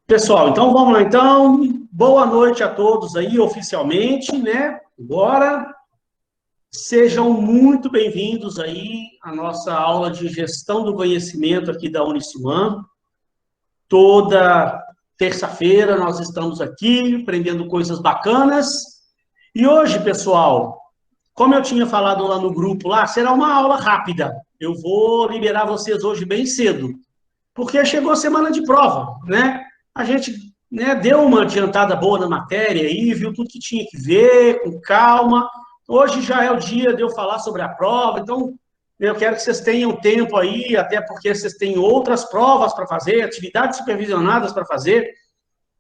Pessoal, então vamos lá, então. Boa noite a todos aí, oficialmente, né? Agora, sejam muito bem-vindos aí à nossa aula de gestão do conhecimento aqui da Uniciman. Toda terça-feira nós estamos aqui aprendendo coisas bacanas. E hoje, pessoal, como eu tinha falado lá no grupo, lá será uma aula rápida. Eu vou liberar vocês hoje bem cedo, porque chegou a semana de prova, né? A gente, né, deu uma adiantada boa na matéria aí, viu tudo que tinha que ver, com calma. Hoje já é o dia de eu falar sobre a prova, então eu quero que vocês tenham tempo aí, até porque vocês têm outras provas para fazer, atividades supervisionadas para fazer.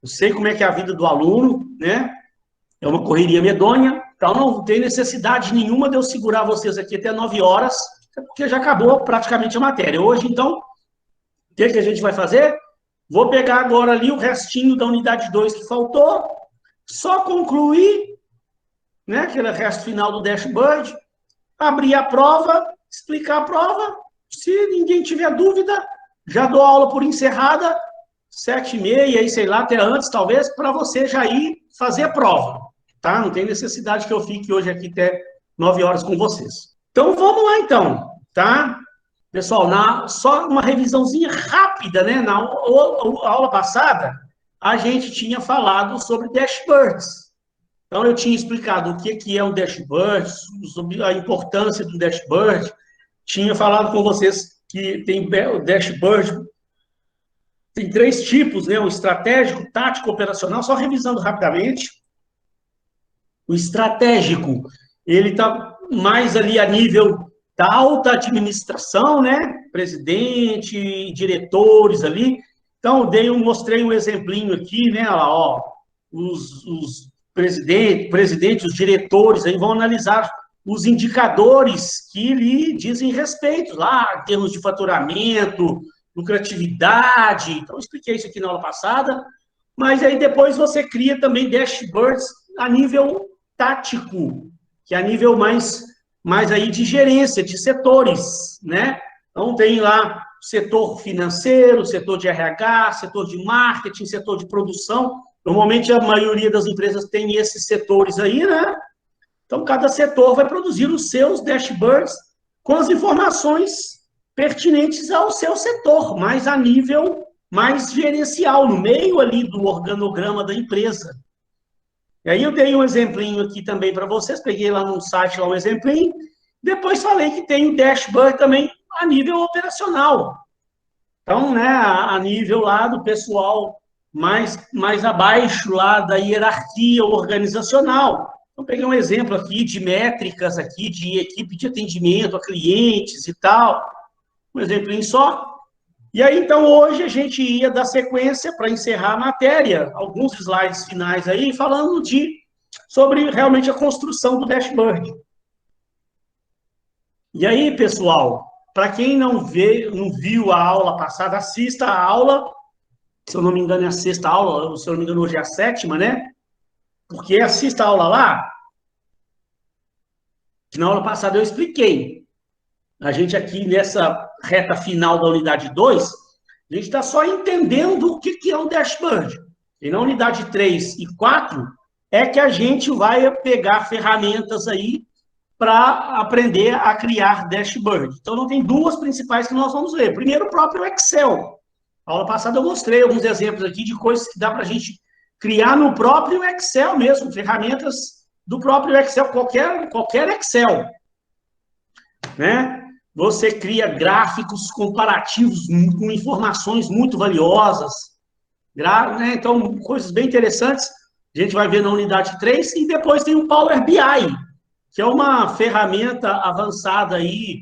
Eu sei como é que é a vida do aluno, né? É uma correria medonha, então não tem necessidade nenhuma de eu segurar vocês aqui até 9 horas, porque já acabou praticamente a matéria. Hoje, então, o que a gente vai fazer? Vou pegar agora ali o restinho da unidade 2 que faltou, só concluir, né, aquele resto final do dashboard, abrir a prova, explicar a prova. Se ninguém tiver dúvida, já dou a aula por encerrada, 7h30, aí sei lá, até antes talvez, para você já ir fazer a prova, tá? Não tem necessidade que eu fique hoje aqui até 9 horas com vocês. Então vamos lá então, tá? Pessoal, só uma revisãozinha rápida, né? Na aula passada, a gente tinha falado sobre dashboards. Então, eu tinha explicado o que é um dashboard, sobre a importância do dashboard. Tinha falado com vocês que tem o dashboard, tem 3 tipos, né? O estratégico, tático, operacional. Só revisando rapidamente. O estratégico, ele está mais ali a nível da alta administração, né? Presidente, diretores ali. Então, mostrei um exemplinho aqui, né? Olha lá, ó, os presidentes, os diretores aí vão analisar os indicadores que lhe dizem respeito, lá, em termos de faturamento, lucratividade. Então, eu expliquei isso aqui na aula passada. Mas aí depois você cria também dashboards a nível tático, que é a nível mais aí de gerência, de setores, né? Então, tem lá setor financeiro, setor de RH, setor de marketing, setor de produção. Normalmente, a maioria das empresas tem esses setores aí, né? Então, cada setor vai produzir os seus dashboards com as informações pertinentes ao seu setor, mas a nível mais gerencial, no meio ali do organograma da empresa. E aí eu dei um exemplinho aqui também para vocês, peguei lá no site lá um exemplinho, depois falei que tem o dashboard também a nível operacional. Então, né, a nível lá do pessoal mais abaixo lá da hierarquia organizacional. Então, peguei um exemplo aqui de métricas aqui, de equipe de atendimento a clientes e tal, um exemplinho só. E aí, então, hoje a gente ia dar sequência para encerrar a matéria, alguns slides finais aí, falando sobre realmente a construção do dashboard. E aí, pessoal, para quem não viu a aula passada, assista a aula, se eu não me engano é a 6ª aula, se eu não me engano hoje é a 7ª, né? Porque assista a aula lá, que na aula passada eu expliquei. A gente aqui nessa reta final da unidade 2, a gente está só entendendo o que é um dashboard. E na unidade 3 e 4 é que a gente vai pegar ferramentas aí para aprender a criar dashboard. Então, não tem 2 principais que nós vamos ver. Primeiro, o próprio Excel. A aula passada eu mostrei alguns exemplos aqui de coisas que dá para a gente criar no próprio Excel mesmo, ferramentas do próprio Excel, qualquer Excel, né? Você cria gráficos comparativos com informações muito valiosas, né? Então, coisas bem interessantes, a gente vai ver na unidade 3, e depois tem o Power BI, que é uma ferramenta avançada aí,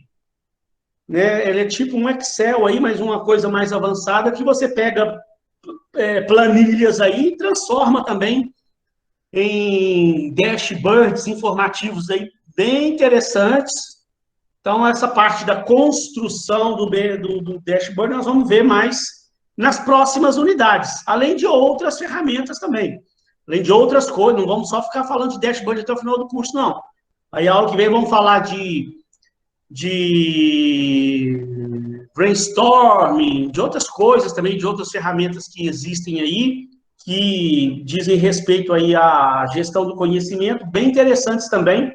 né? Ele é tipo um Excel aí, mas uma coisa mais avançada, que você pega planilhas aí e transforma também em dashboards informativos aí bem interessantes. Então, essa parte da construção do dashboard nós vamos ver mais nas próximas unidades, além de outras ferramentas também, além de outras coisas, não vamos só ficar falando de dashboard até o final do curso, não. Aí, a aula que vem, vamos falar de brainstorming, de outras coisas também, de outras ferramentas que existem aí, que dizem respeito aí à gestão do conhecimento, bem interessantes também.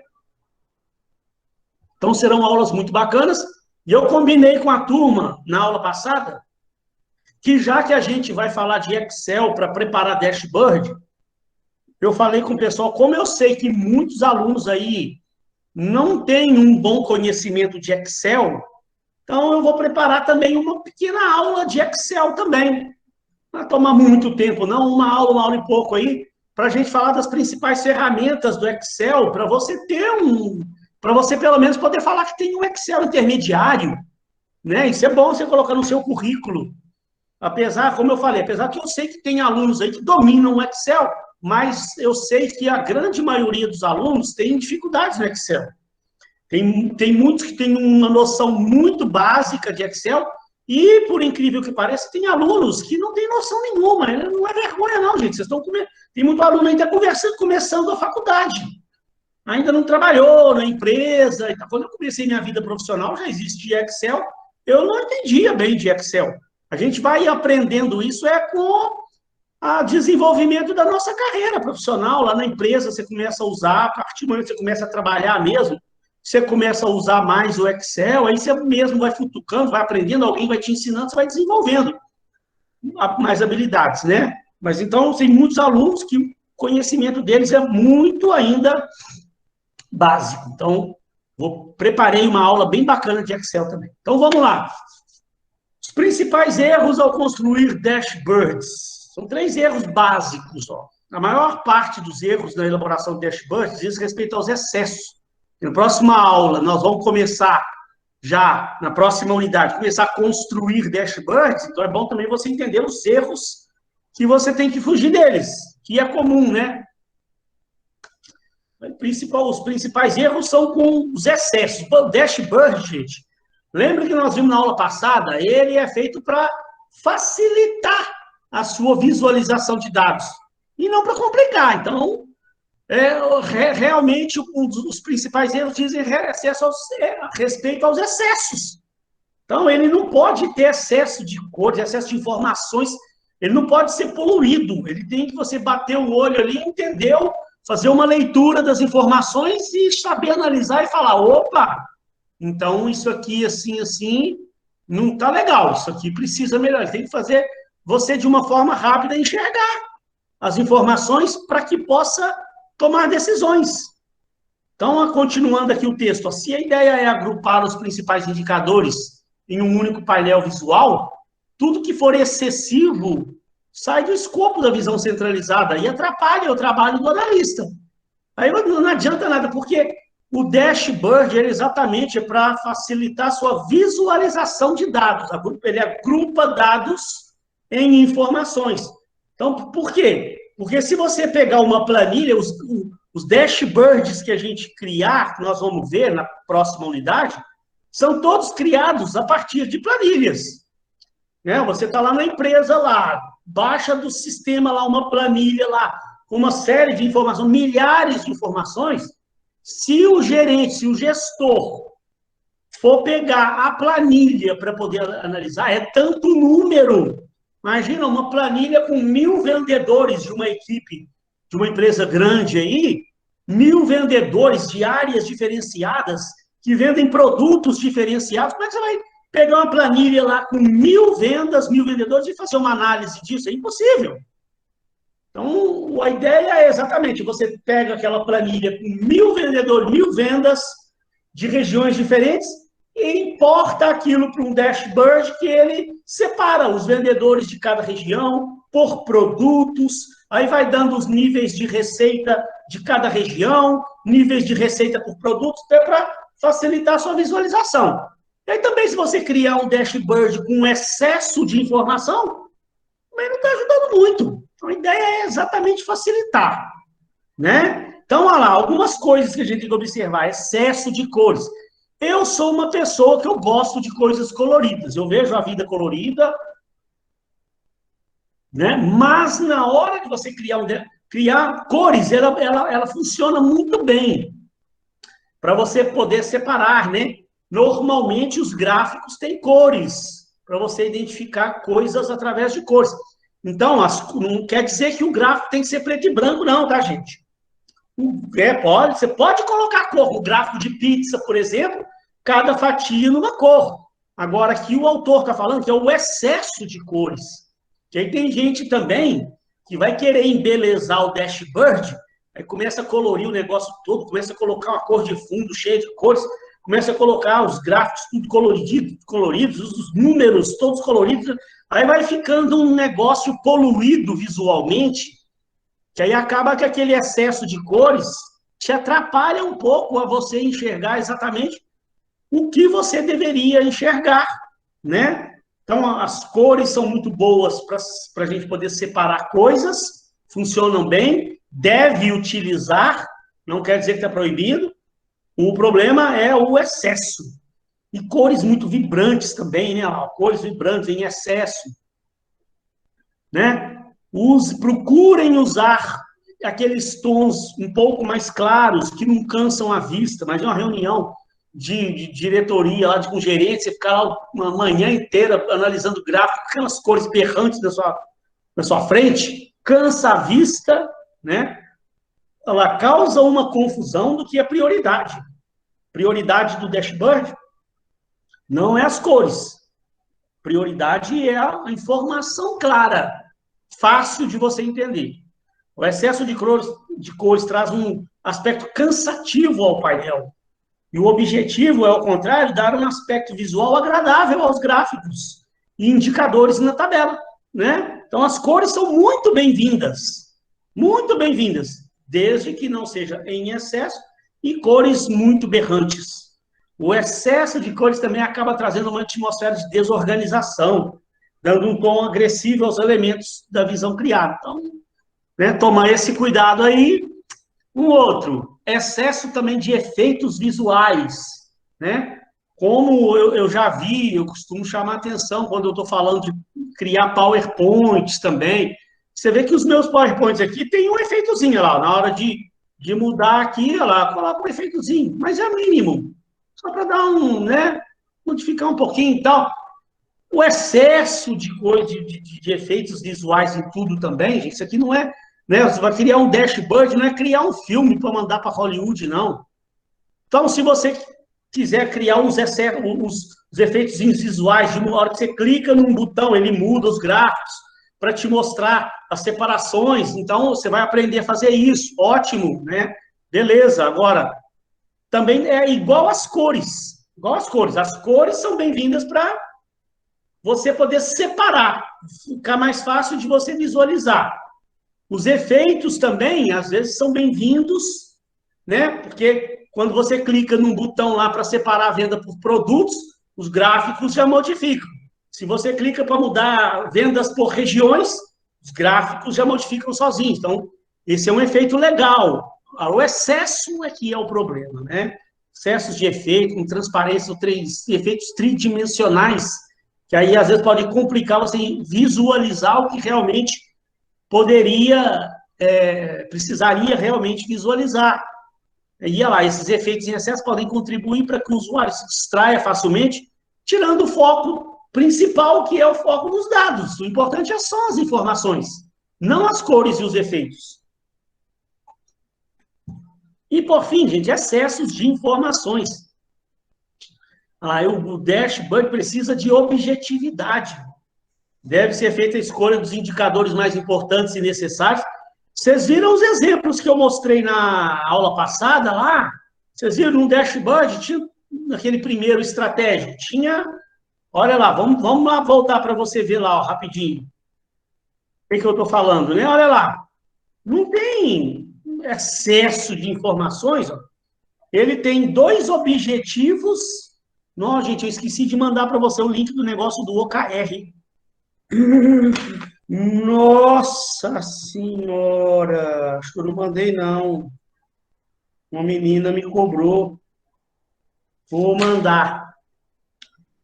Então, serão aulas muito bacanas. E eu combinei com a turma, na aula passada, que já que a gente vai falar de Excel para preparar dashboard, eu falei com o pessoal, como eu sei que muitos alunos aí não têm um bom conhecimento de Excel, então eu vou preparar também uma pequena aula de Excel também. Não vai tomar muito tempo, não, uma aula e pouco aí, para a gente falar das principais ferramentas do Excel, para você ter para você pelo menos poder falar que tem um Excel intermediário, né? Isso é bom você colocar no seu currículo. Apesar, como eu falei, apesar que eu sei que tem alunos aí que dominam o Excel, mas eu sei que a grande maioria dos alunos tem dificuldades no Excel. Tem muitos que têm uma noção muito básica de Excel e, por incrível que pareça, tem alunos que não têm noção nenhuma. Não é vergonha, não, gente. Tem muito aluno ainda começando a faculdade. Ainda não trabalhou na empresa. Quando eu comecei minha vida profissional, já existia Excel. Eu não entendia bem de Excel. A gente vai aprendendo isso com o desenvolvimento da nossa carreira profissional. Lá na empresa, você começa a usar, a partir do momento que você começa a trabalhar mesmo, você começa a usar mais o Excel, aí você mesmo vai futucando, vai aprendendo, alguém vai te ensinando, você vai desenvolvendo mais habilidades, né? Mas então, tem muitos alunos que o conhecimento deles é muito ainda básico. Então, preparei uma aula bem bacana de Excel também. Então, vamos lá. Os principais erros ao construir dashboards. São 3 erros básicos. Ó. A maior parte dos erros na elaboração de dashboards diz respeito aos excessos. Na próxima aula, nós vamos começar, já na próxima unidade, começar a construir dashboards. Então, é bom também você entender os erros que você tem que fugir deles, que é comum, né? Os principais erros são com os excessos. O dashboard, gente, lembra que nós vimos na aula passada? Ele é feito para facilitar a sua visualização de dados e não para complicar. Então, realmente, um dos principais erros dizem respeito aos excessos. Então, ele não pode ter excesso de cores, excesso de informações, ele não pode ser poluído. Ele tem que você bater o olho ali, entendeu? Fazer uma leitura das informações e saber analisar e falar, opa, então isso aqui, assim, não está legal, isso aqui precisa melhorar. Tem que fazer você, de uma forma rápida, enxergar as informações para que possa tomar decisões. Então, continuando aqui o texto, se a ideia é agrupar os principais indicadores em um único painel visual, tudo que for excessivo sai do escopo da visão centralizada e atrapalha o trabalho do analista. Aí não adianta nada, porque o dashboard exatamente para facilitar a sua visualização de dados. Ele agrupa dados em informações. Então, por quê? Porque se você pegar uma planilha, os dashboards que a gente criar, que nós vamos ver na próxima unidade, são todos criados a partir de planilhas. Você está lá na empresa, lá, baixa do sistema lá uma planilha lá, com uma série de informações, milhares de informações. Se o gerente, se o gestor for pegar a planilha para poder analisar, é tanto número. Imagina uma planilha com 1.000 vendedores de uma equipe, de uma empresa grande aí, 1.000 vendedores de áreas diferenciadas, que vendem produtos diferenciados. Como é que você vai pegar uma planilha lá com 1.000 vendas, 1.000 vendedores e fazer uma análise disso? É impossível. Então, a ideia é exatamente, você pega aquela planilha com 1.000 vendedores, 1.000 vendas de regiões diferentes e importa aquilo para um dashboard que ele separa os vendedores de cada região por produtos, aí vai dando os níveis de receita de cada região, níveis de receita por produtos, até para facilitar a sua visualização. E aí também, se você criar um dashboard com excesso de informação, também não está ajudando muito. Então, a ideia é exatamente facilitar, né? Então, olha lá, algumas coisas que a gente tem que observar. Excesso de cores. Eu sou uma pessoa que eu gosto de coisas coloridas. Eu vejo a vida colorida, né? Mas na hora de você criar cores, ela funciona muito bem para você poder separar, né? normalmente os gráficos têm cores, para você identificar coisas através de cores. Então, não quer dizer que o gráfico tem que ser preto e branco, não, tá, gente? Você pode colocar cor. O gráfico de pizza, por exemplo, cada fatia numa cor. Agora, aqui o autor está falando que é o excesso de cores. Que aí tem gente também que vai querer embelezar o dashboard, aí começa a colorir o negócio todo, começa a colocar uma cor de fundo cheia de cores, começa a colocar os gráficos tudo coloridos, os números todos coloridos, aí vai ficando um negócio poluído visualmente, que aí acaba que aquele excesso de cores te atrapalha um pouco a você enxergar exatamente o que você deveria enxergar, né? Então, as cores são muito boas para a gente poder separar coisas, funcionam bem, deve utilizar, não quer dizer que está proibido. O problema é o excesso. E cores muito vibrantes também, né? Cores vibrantes em excesso, né? Procurem usar aqueles tons um pouco mais claros, que não cansam a vista, mas é uma reunião de diretoria, lá com gerente, você ficar lá uma manhã inteira analisando gráfico, aquelas cores berrantes na sua frente, cansa a vista, né? Ela causa uma confusão do que é prioridade. Prioridade do dashboard não é as cores. Prioridade é a informação clara, fácil de você entender. O excesso de cores traz um aspecto cansativo ao painel. E o objetivo é, ao contrário, dar um aspecto visual agradável aos gráficos e indicadores na tabela, né? Então, as cores são muito bem-vindas, desde que não seja em excesso e cores muito berrantes. O excesso de cores também acaba trazendo uma atmosfera de desorganização, dando um tom agressivo aos elementos da visão criada. Então, né, tomar esse cuidado aí. Um outro, excesso também de efeitos visuais, né? Como eu já vi, eu costumo chamar atenção quando eu estou falando de criar PowerPoints também. Você vê que os meus PowerPoints aqui tem um efeitozinho lá, na hora de mudar aqui, olha lá, coloca um efeitozinho, mas é mínimo, só para dar né, modificar um pouquinho e tal. O excesso de coisa, de efeitos visuais em tudo também, gente, isso aqui não é, né, você vai criar um dashboard, não é criar um filme para mandar para Hollywood, não. Então, se você quiser criar os efeitos visuais, de uma hora que você clica num botão, ele muda os gráficos para te mostrar as separações, então você vai aprender a fazer isso, ótimo, né? Beleza, agora, também é igual às cores, as cores são bem-vindas para você poder separar, ficar mais fácil de você visualizar. Os efeitos também, às vezes, são bem-vindos, né? Porque quando você clica num botão lá para separar a venda por produtos, os gráficos já modificam. Se você clica para mudar vendas por regiões, os gráficos já modificam sozinhos. Então, esse é um efeito legal. O excesso é que é o problema, né? Excessos de efeito, com transparência, efeitos tridimensionais, que aí, às vezes, pode complicar você visualizar o que realmente precisaria realmente visualizar. E lá, esses efeitos em excesso podem contribuir para que o usuário se distraia facilmente, tirando o foco principal, que é o foco dos dados. O importante são as informações, não as cores e os efeitos. E, por fim, gente, excessos de informações. O dashboard precisa de objetividade. Deve ser feita a escolha dos indicadores mais importantes e necessários. Vocês viram os exemplos que eu mostrei na aula passada lá? Vocês viram no dashboard? Tinha naquele primeiro estratégico. Tinha... Olha lá, vamos lá voltar para você ver lá, ó, rapidinho. O que eu estou falando, né? Olha lá. Não tem excesso de informações, ó. Ele tem 2 objetivos. Não, gente, eu esqueci de mandar para você o link do negócio do OKR. Nossa Senhora! Acho que eu não mandei, não. Uma menina me cobrou. Vou mandar.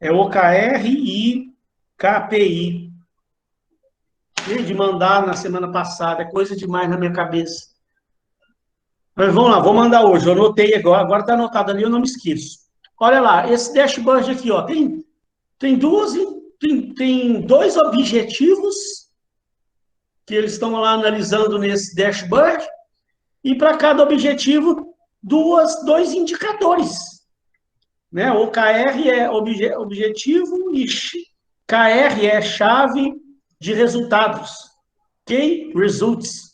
É OKR e KPI. De mandar na semana passada. É coisa demais na minha cabeça. Mas vamos lá, vou mandar hoje. Eu anotei agora está anotado ali, eu não me esqueço. Olha lá, esse dashboard aqui, ó, tem dois objetivos que eles estão lá analisando nesse dashboard, e para cada objetivo, dois indicadores. Né? O KR é objetivo e KR é chave de resultados. Key Results.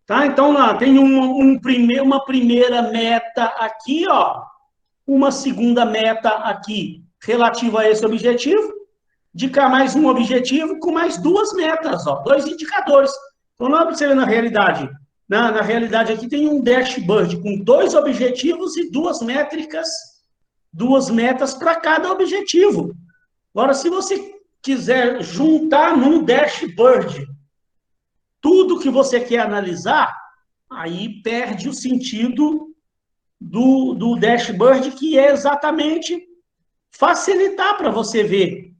Tá? Então, lá tem uma primeira meta aqui, ó, uma segunda meta aqui relativa a esse objetivo, de cá mais um objetivo com mais duas metas, ó, dois indicadores. Então, não é para você ver na realidade. Na realidade, aqui tem um dashboard com dois objetivos e duas metas para cada objetivo. Agora, se você quiser juntar num dashboard tudo que você quer analisar, aí perde o sentido do dashboard, que é exatamente facilitar para você ver,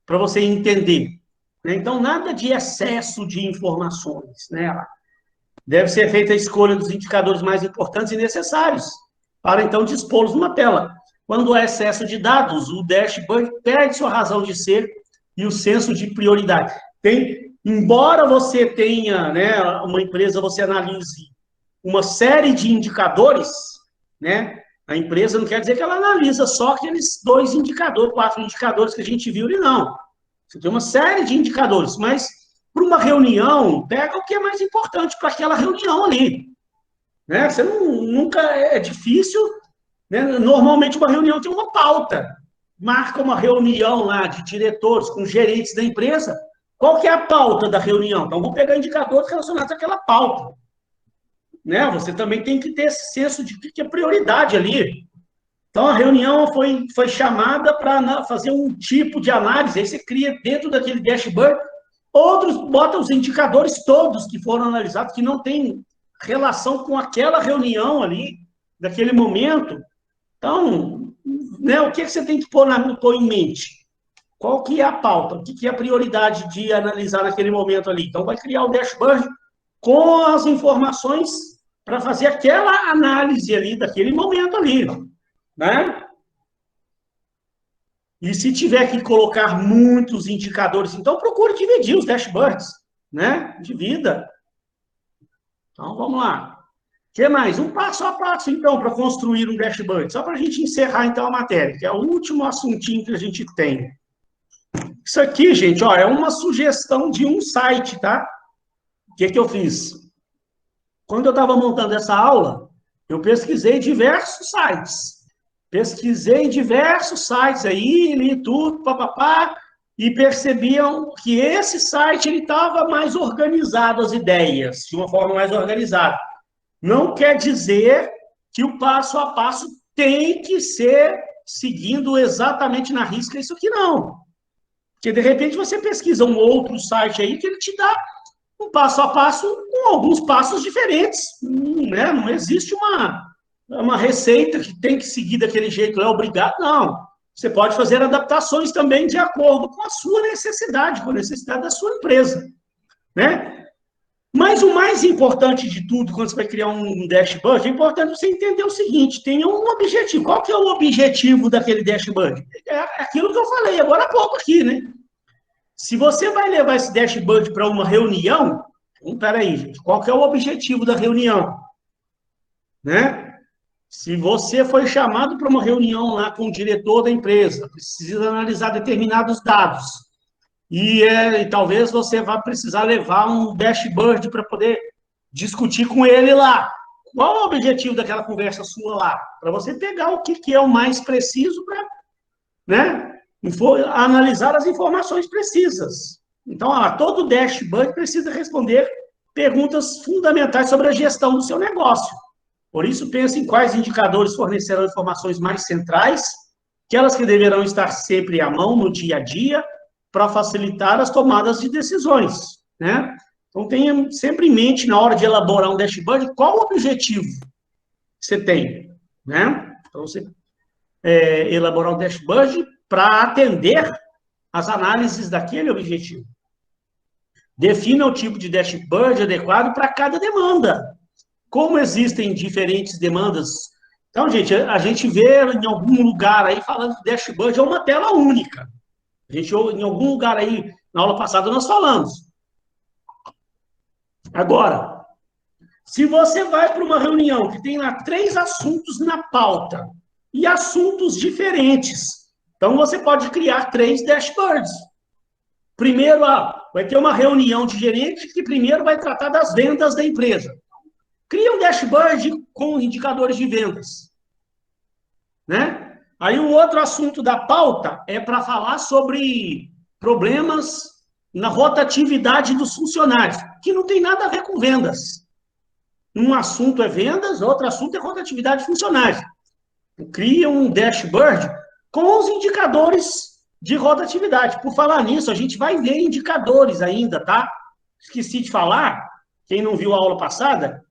para você entender. Então, nada de excesso de informações, né? Deve ser feita a escolha dos indicadores mais importantes e necessários, para então dispô-los numa tela. Quando há excesso de dados, o dashboard perde sua razão de ser e o senso de prioridade. Embora você tenha, né, uma empresa, você analise uma série de indicadores, né? A empresa não quer dizer que ela analisa só aqueles 2 indicadores, 4 indicadores que a gente viu ali, não. Você tem uma série de indicadores, mas para uma reunião, pega o que é mais importante para aquela reunião ali. Né? Você nunca é difícil, né? Normalmente uma reunião tem uma pauta. Marca uma reunião lá de diretores com gerentes da empresa. Qual que é a pauta da reunião? Então, vou pegar indicadores relacionados àquela pauta. Né? Você também tem que ter esse senso de que é prioridade ali. Então, a reunião foi chamada para fazer um tipo de análise, aí você cria dentro daquele dashboard, outros botam os indicadores todos que foram analisados, que não tem relação com aquela reunião ali, daquele momento. Então, né, o que você tem que pôr em mente? Qual que é a pauta? O que é a prioridade de analisar naquele momento ali? Então, vai criar o dashboard com as informações para fazer aquela análise ali, daquele momento ali, né? E se tiver que colocar muitos indicadores, então procure dividir os dashboards, né? Divida. Então, vamos lá. O que mais? Um passo a passo, então, para construir um dashboard. Só para a gente encerrar, então, a matéria, que é o último assuntinho que a gente tem. Isso aqui, gente, ó, é uma sugestão de um site, tá? O que eu fiz? Quando eu estava montando essa aula, eu pesquisei diversos sites. Aí, li tudo, papapá, e percebiam que esse site ele estava mais organizado, as ideias, de uma forma mais organizada. Não quer dizer que o passo a passo tem que ser seguindo exatamente na risca isso aqui, não. Porque, de repente, você pesquisa um outro site aí que ele te dá um passo a passo com alguns passos diferentes. Né? Não existe uma receita que tem que seguir daquele jeito, é obrigado, não. Você pode fazer adaptações também de acordo com a sua necessidade, com a necessidade da sua empresa. Né? Mas o mais importante de tudo, quando você vai criar um dashboard, é importante você entender o seguinte, tenha um objetivo. Qual que é o objetivo daquele dashboard? É aquilo que eu falei agora há pouco aqui, né? Se você vai levar esse dashboard para uma reunião, então, peraí, gente, qual que é o objetivo da reunião? Né? Se você foi chamado para uma reunião lá com o diretor da empresa, precisa analisar determinados dados, e talvez você vá precisar levar um dashboard para poder discutir com ele lá. Qual é o objetivo daquela conversa sua lá? Para você pegar o que é o mais preciso para, né, analisar as informações precisas. Então, todo dashboard precisa responder perguntas fundamentais sobre a gestão do seu negócio. Por isso, pense em quais indicadores fornecerão informações mais centrais, aquelas que deverão estar sempre à mão no dia a dia, para facilitar as tomadas de decisões, né? Então, tenha sempre em mente, na hora de elaborar um dashboard, qual o objetivo que você tem, né? Então, você elaborar um dashboard para atender às análises daquele objetivo. Defina o tipo de dashboard adequado para cada demanda. Como existem diferentes demandas Então, gente, a gente vê em algum lugar aí falando que dashboard é uma tela única. A gente, em algum lugar aí, na aula passada, nós falamos. Agora, se você vai para uma reunião que tem lá 3 assuntos na pauta e assuntos diferentes, então você pode criar 3 dashboards. Primeiro, vai ter uma reunião de gerente que primeiro vai tratar das vendas da empresa. Cria um dashboard com indicadores de vendas, né? Aí o outro assunto da pauta é para falar sobre problemas na rotatividade dos funcionários, que não tem nada a ver com vendas. Um assunto é vendas, outro assunto é rotatividade de funcionários. Cria um dashboard com os indicadores de rotatividade. Por falar nisso, a gente vai ver indicadores ainda, tá? Esqueci de falar, quem não viu a aula passada,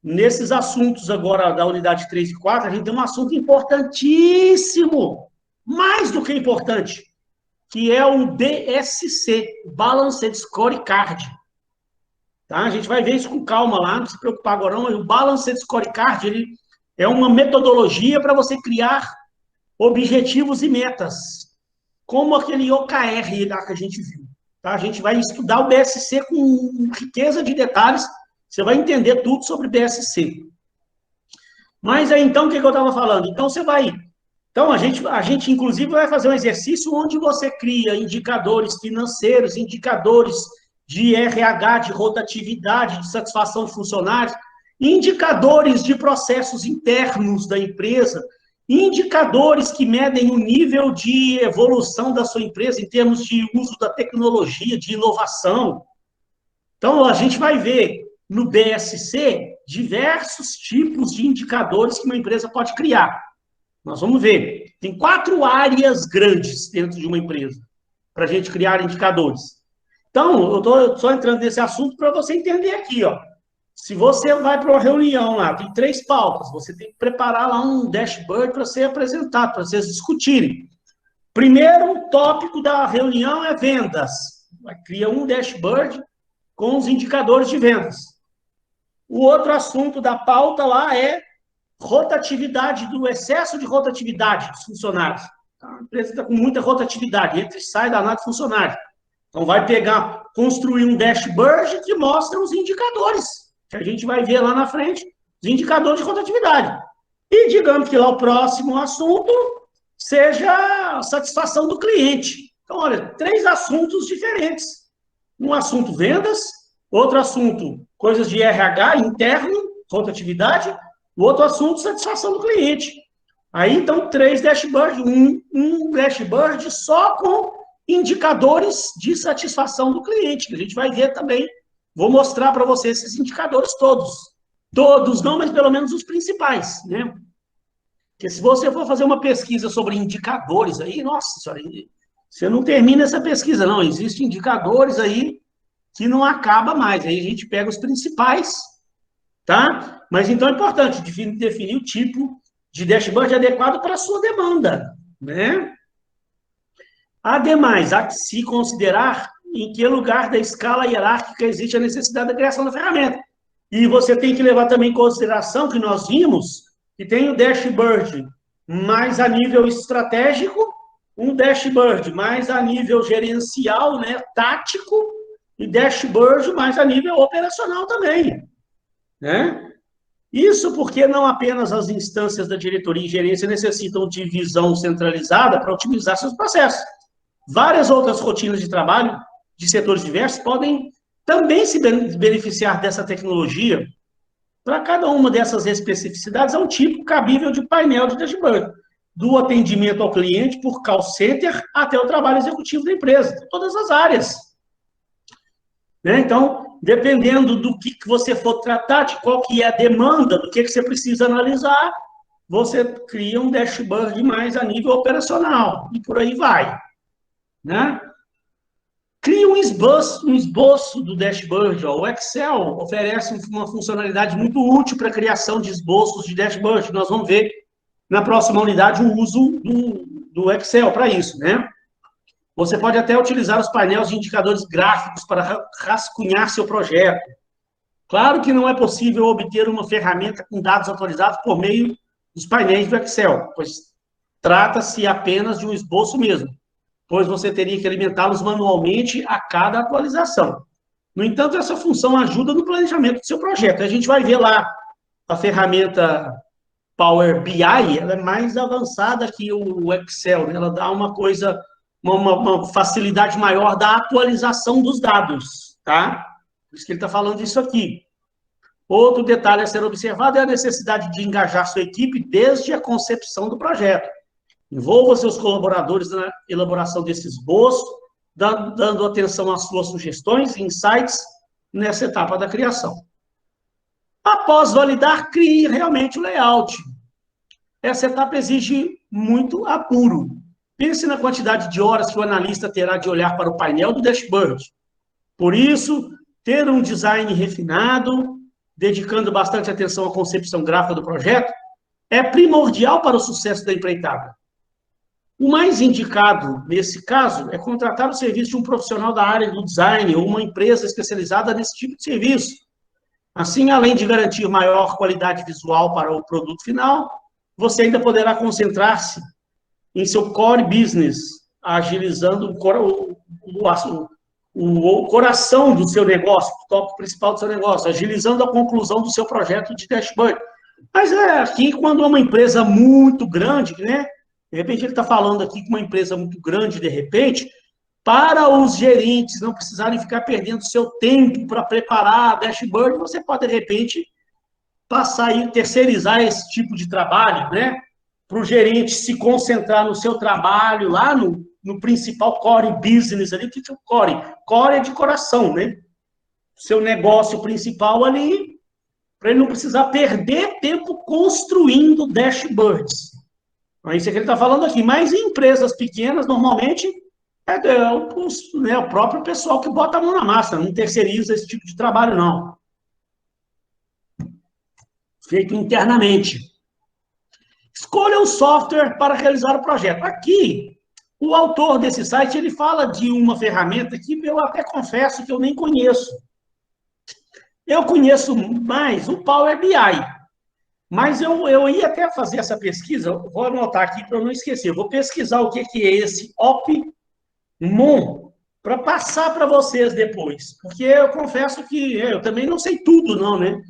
nesses assuntos agora da unidade 3 e 4, a gente tem um assunto importantíssimo, mais do que importante, que é o BSC, Balanced Scorecard. Tá? A gente vai ver isso com calma lá, não se preocupar agora não, mas o Balanced Scorecard, ele é uma metodologia para você criar objetivos e metas, como aquele OKR lá que a gente viu. Tá? A gente vai estudar o BSC com riqueza de detalhes, você vai entender tudo sobre BSC. Mas aí, então, o que eu estava falando? Então, você vai... Então, a gente, inclusive, vai fazer um exercício onde você cria indicadores financeiros, indicadores de RH, de rotatividade, de satisfação de funcionários, indicadores de processos internos da empresa, indicadores que medem o nível de evolução da sua empresa em termos de uso da tecnologia, de inovação. Então, a gente vai ver no BSC diversos tipos de indicadores que uma empresa pode criar. Nós vamos ver. Tem 4 áreas grandes dentro de uma empresa para a gente criar indicadores. Então, eu estou só entrando nesse assunto para você entender aqui, ó. Se você vai para uma reunião lá, tem 3 pautas, você tem que preparar lá um dashboard para ser apresentado, para vocês discutirem. Primeiro tópico da reunião é vendas. Cria um dashboard com os indicadores de vendas. O outro assunto da pauta lá é rotatividade, do excesso de rotatividade dos funcionários. A empresa está com muita rotatividade, entra e sai danado de funcionário. Então, vai pegar, construir um dashboard que mostra os indicadores, que a gente vai ver lá na frente, os indicadores de rotatividade. E digamos que lá o próximo assunto seja a satisfação do cliente. Então, olha, 3 assuntos diferentes. Um assunto vendas, outro assunto coisas de RH interno, rotatividade, o outro assunto satisfação do cliente. Aí, então, 3 dashboards, um dashboard só com indicadores de satisfação do cliente, que a gente vai ver também. Vou mostrar para vocês esses indicadores todos. Todos não, mas pelo menos os principais, né? Porque se você for fazer uma pesquisa sobre indicadores aí, nossa senhora, você não termina essa pesquisa, não. Existem indicadores aí que não acaba mais. Aí a gente pega os principais, tá? Mas então é importante definir o tipo de dashboard adequado para a sua demanda, né? Ademais, há que se considerar em que lugar da escala hierárquica existe a necessidade da criação da ferramenta. E você tem que levar também em consideração que nós vimos que tem o dashboard mais a nível estratégico, um dashboard mais a nível gerencial, né, tático, e dashboard mais a nível operacional também, né? Isso porque não apenas as instâncias da diretoria e gerência necessitam de visão centralizada para otimizar seus processos. Várias outras rotinas de trabalho de setores diversos podem também se beneficiar dessa tecnologia. Para cada uma dessas especificidades, é um tipo cabível de painel de dashboard, do atendimento ao cliente por call center até o trabalho executivo da empresa, todas as áreas. Né? Então, dependendo do que você for tratar, de qual que é a demanda, do que você precisa analisar, você cria um dashboard mais a nível operacional, e por aí vai. Né? Cria um esboço do dashboard. Ó. O Excel oferece uma funcionalidade muito útil para a criação de esboços de dashboard. Nós vamos ver na próxima unidade o uso do Excel para isso. Né? Você pode até utilizar os painéis de indicadores gráficos para rascunhar seu projeto. Claro que não é possível obter uma ferramenta com dados atualizados por meio dos painéis do Excel, pois trata-se apenas de um esboço mesmo, pois você teria que alimentá-los manualmente a cada atualização. No entanto, essa função ajuda no planejamento do seu projeto. A gente vai ver lá a ferramenta Power BI, ela é mais avançada que o Excel, né? Ela dá uma coisa, uma facilidade maior da atualização dos dados, tá? Por isso que ele está falando isso aqui. Outro detalhe a ser observado é a necessidade de engajar sua equipe desde a concepção do projeto. Envolva seus colaboradores na elaboração desse esboço, dando atenção às suas sugestões e insights nessa etapa da criação. Após validar, crie realmente o layout. Essa etapa exige muito apuro. Pense na quantidade de horas que o analista terá de olhar para o painel do dashboard. Por isso, ter um design refinado, dedicando bastante atenção à concepção gráfica do projeto, é primordial para o sucesso da empreitada. O mais indicado, nesse caso, é contratar o serviço de um profissional da área do design ou uma empresa especializada nesse tipo de serviço. Assim, além de garantir maior qualidade visual para o produto final, você ainda poderá concentrar-se em seu core business, agilizando o coração do seu negócio, o tópico principal do seu negócio, agilizando a conclusão do seu projeto de dashboard. Mas aqui, quando é uma empresa muito grande, né? De repente, ele está falando aqui com uma empresa muito grande, de repente, para os gerentes não precisarem ficar perdendo seu tempo para preparar a dashboard, você pode, de repente, passar e terceirizar esse tipo de trabalho, né? Para o gerente se concentrar no seu trabalho, lá no principal core business ali. O que é o core? Core é de coração, né? Seu negócio principal ali, para ele não precisar perder tempo construindo dashboards. É isso que ele está falando aqui. Mas em empresas pequenas, normalmente, o próprio pessoal que bota a mão na massa, não terceiriza esse tipo de trabalho, não. Feito internamente. Escolha o software para realizar o projeto. Aqui, o autor desse site, ele fala de uma ferramenta que eu até confesso que eu nem conheço. Eu conheço mais o Power BI. Mas eu ia até fazer essa pesquisa, vou anotar aqui para eu não esquecer. Eu vou pesquisar o que é esse Opmon para passar para vocês depois. Porque eu confesso que eu também não sei tudo, não, né?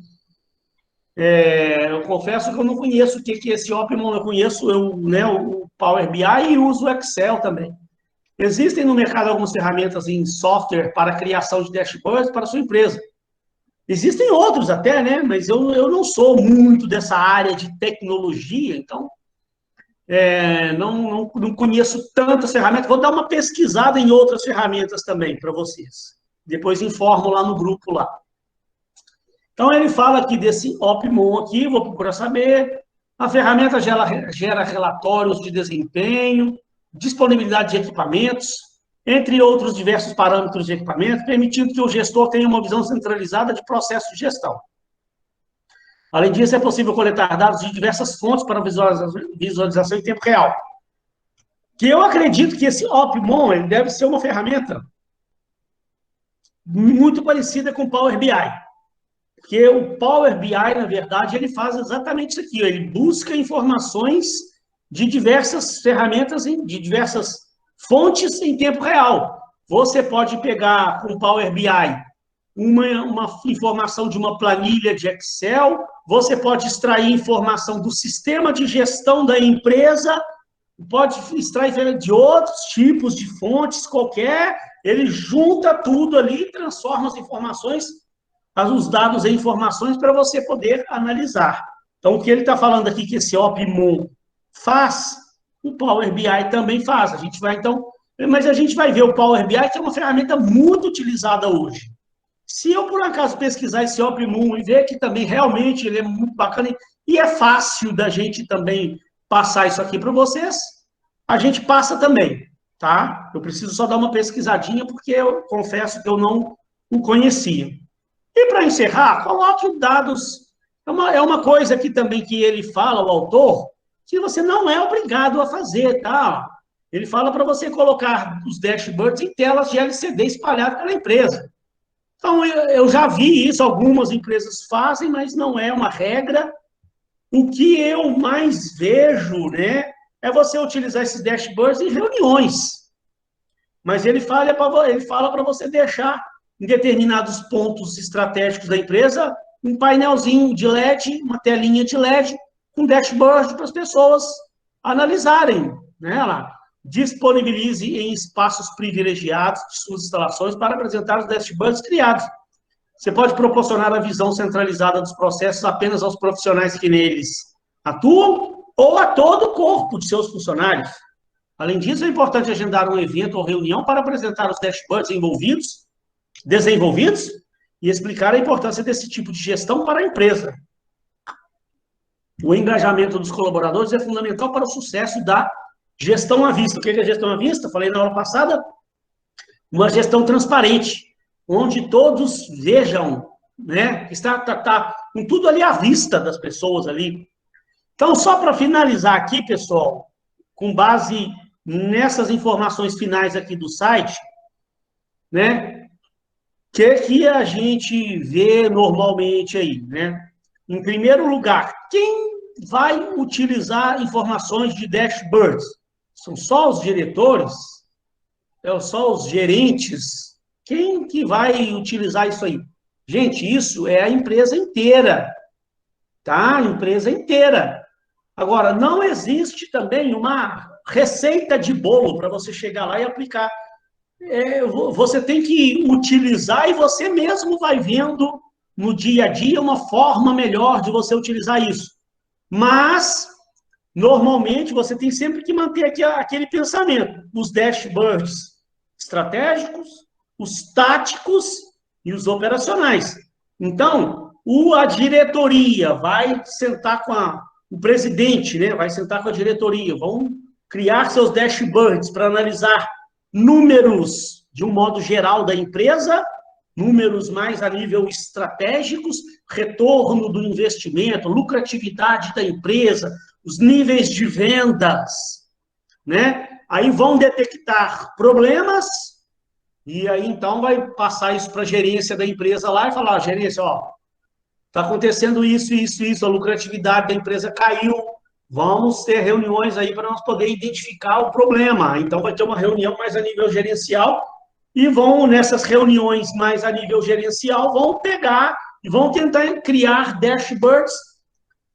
Eu confesso que eu não conheço o que é esse Opmon. Eu conheço o Power BI e uso o Excel também. Existem no mercado algumas ferramentas em software para criação de dashboards para a sua empresa. Existem outros até, né? Mas eu não sou muito dessa área de tecnologia, então não conheço tantas ferramentas. Vou dar uma pesquisada em outras ferramentas também para vocês. Depois informo lá no grupo lá. Então, ele fala aqui desse Opmon aqui, vou procurar saber. A ferramenta gera relatórios de desempenho, disponibilidade de equipamentos, entre outros diversos parâmetros de equipamento, permitindo que o gestor tenha uma visão centralizada de processo de gestão. Além disso, é possível coletar dados de diversas fontes para visualização em tempo real. Que eu acredito que esse Opmon ele deve ser uma ferramenta muito parecida com o Power BI. Porque o Power BI, na verdade, ele faz exatamente isso aqui. Ele busca informações de diversas ferramentas, de diversas fontes em tempo real. Você pode pegar com o Power BI uma informação de uma planilha de Excel, você pode extrair informação do sistema de gestão da empresa, pode extrair de outros tipos de fontes qualquer, ele junta tudo ali e transforma as informações, os dados em informações para você poder analisar. Então, o que ele está falando aqui que esse Opmon faz, o Power BI também faz. A gente vai, então... Mas a gente vai ver o Power BI, que é uma ferramenta muito utilizada hoje. Se eu, por acaso, pesquisar esse Opmon e ver que também realmente ele é muito bacana e é fácil da gente também passar isso aqui para vocês, a gente passa também, tá? Eu preciso só dar uma pesquisadinha, porque eu confesso que eu não o conhecia. E para encerrar, coloque dados. É uma coisa aqui também que ele fala, o autor, que você não é obrigado a fazer, tá? Ele fala para você colocar os dashboards em telas de LCD espalhadas pela empresa. Então, eu já vi isso, algumas empresas fazem, mas não é uma regra. o que eu mais vejo, né, é você utilizar esses dashboards em reuniões. Mas ele fala para você deixar em determinados pontos estratégicos da empresa um painelzinho de LED, uma telinha de LED, com dashboard para as pessoas analisarem, né, lá. Disponibilize em espaços privilegiados de suas instalações para apresentar os dashboards criados. Você pode proporcionar a visão centralizada dos processos apenas aos profissionais que neles atuam ou a todo o corpo de seus funcionários. Além disso, é importante agendar um evento ou reunião para apresentar os dashboards desenvolvidos e explicar a importância desse tipo de gestão para a empresa. O engajamento dos colaboradores é fundamental para o sucesso da gestão à vista. O que é gestão à vista? Falei na aula passada, uma gestão transparente, onde todos vejam, né, está com tudo ali à vista das pessoas ali. Então, só para finalizar aqui, pessoal, com base nessas informações finais aqui do site, né, que a gente vê normalmente aí, né? Em primeiro lugar, quem vai utilizar informações de dashboards? São só os diretores? São só os gerentes? Quem que vai utilizar isso aí? Gente, isso é a empresa inteira, tá? A empresa inteira. Agora, não existe também uma receita de bolo para você chegar lá e aplicar. Você tem que utilizar e você mesmo vai vendo no dia a dia uma forma melhor de você utilizar isso. Mas, normalmente, você tem sempre que manter aquele pensamento. Os dashboards estratégicos, os táticos e os operacionais. Então, a diretoria vai sentar com o presidente, né? Vai sentar com a diretoria, vão criar seus dashboards para analisar números de um modo geral da empresa, números mais a nível estratégicos, retorno do investimento, lucratividade da empresa, os níveis de vendas, né? Aí vão detectar problemas e aí então vai passar isso para a gerência da empresa lá e falar, gerência, ó, está acontecendo isso, a lucratividade da empresa caiu, vamos ter reuniões aí para nós poder identificar o problema. Então, vai ter uma reunião mais a nível gerencial e nessas reuniões mais a nível gerencial, vão pegar e vão tentar criar dashboards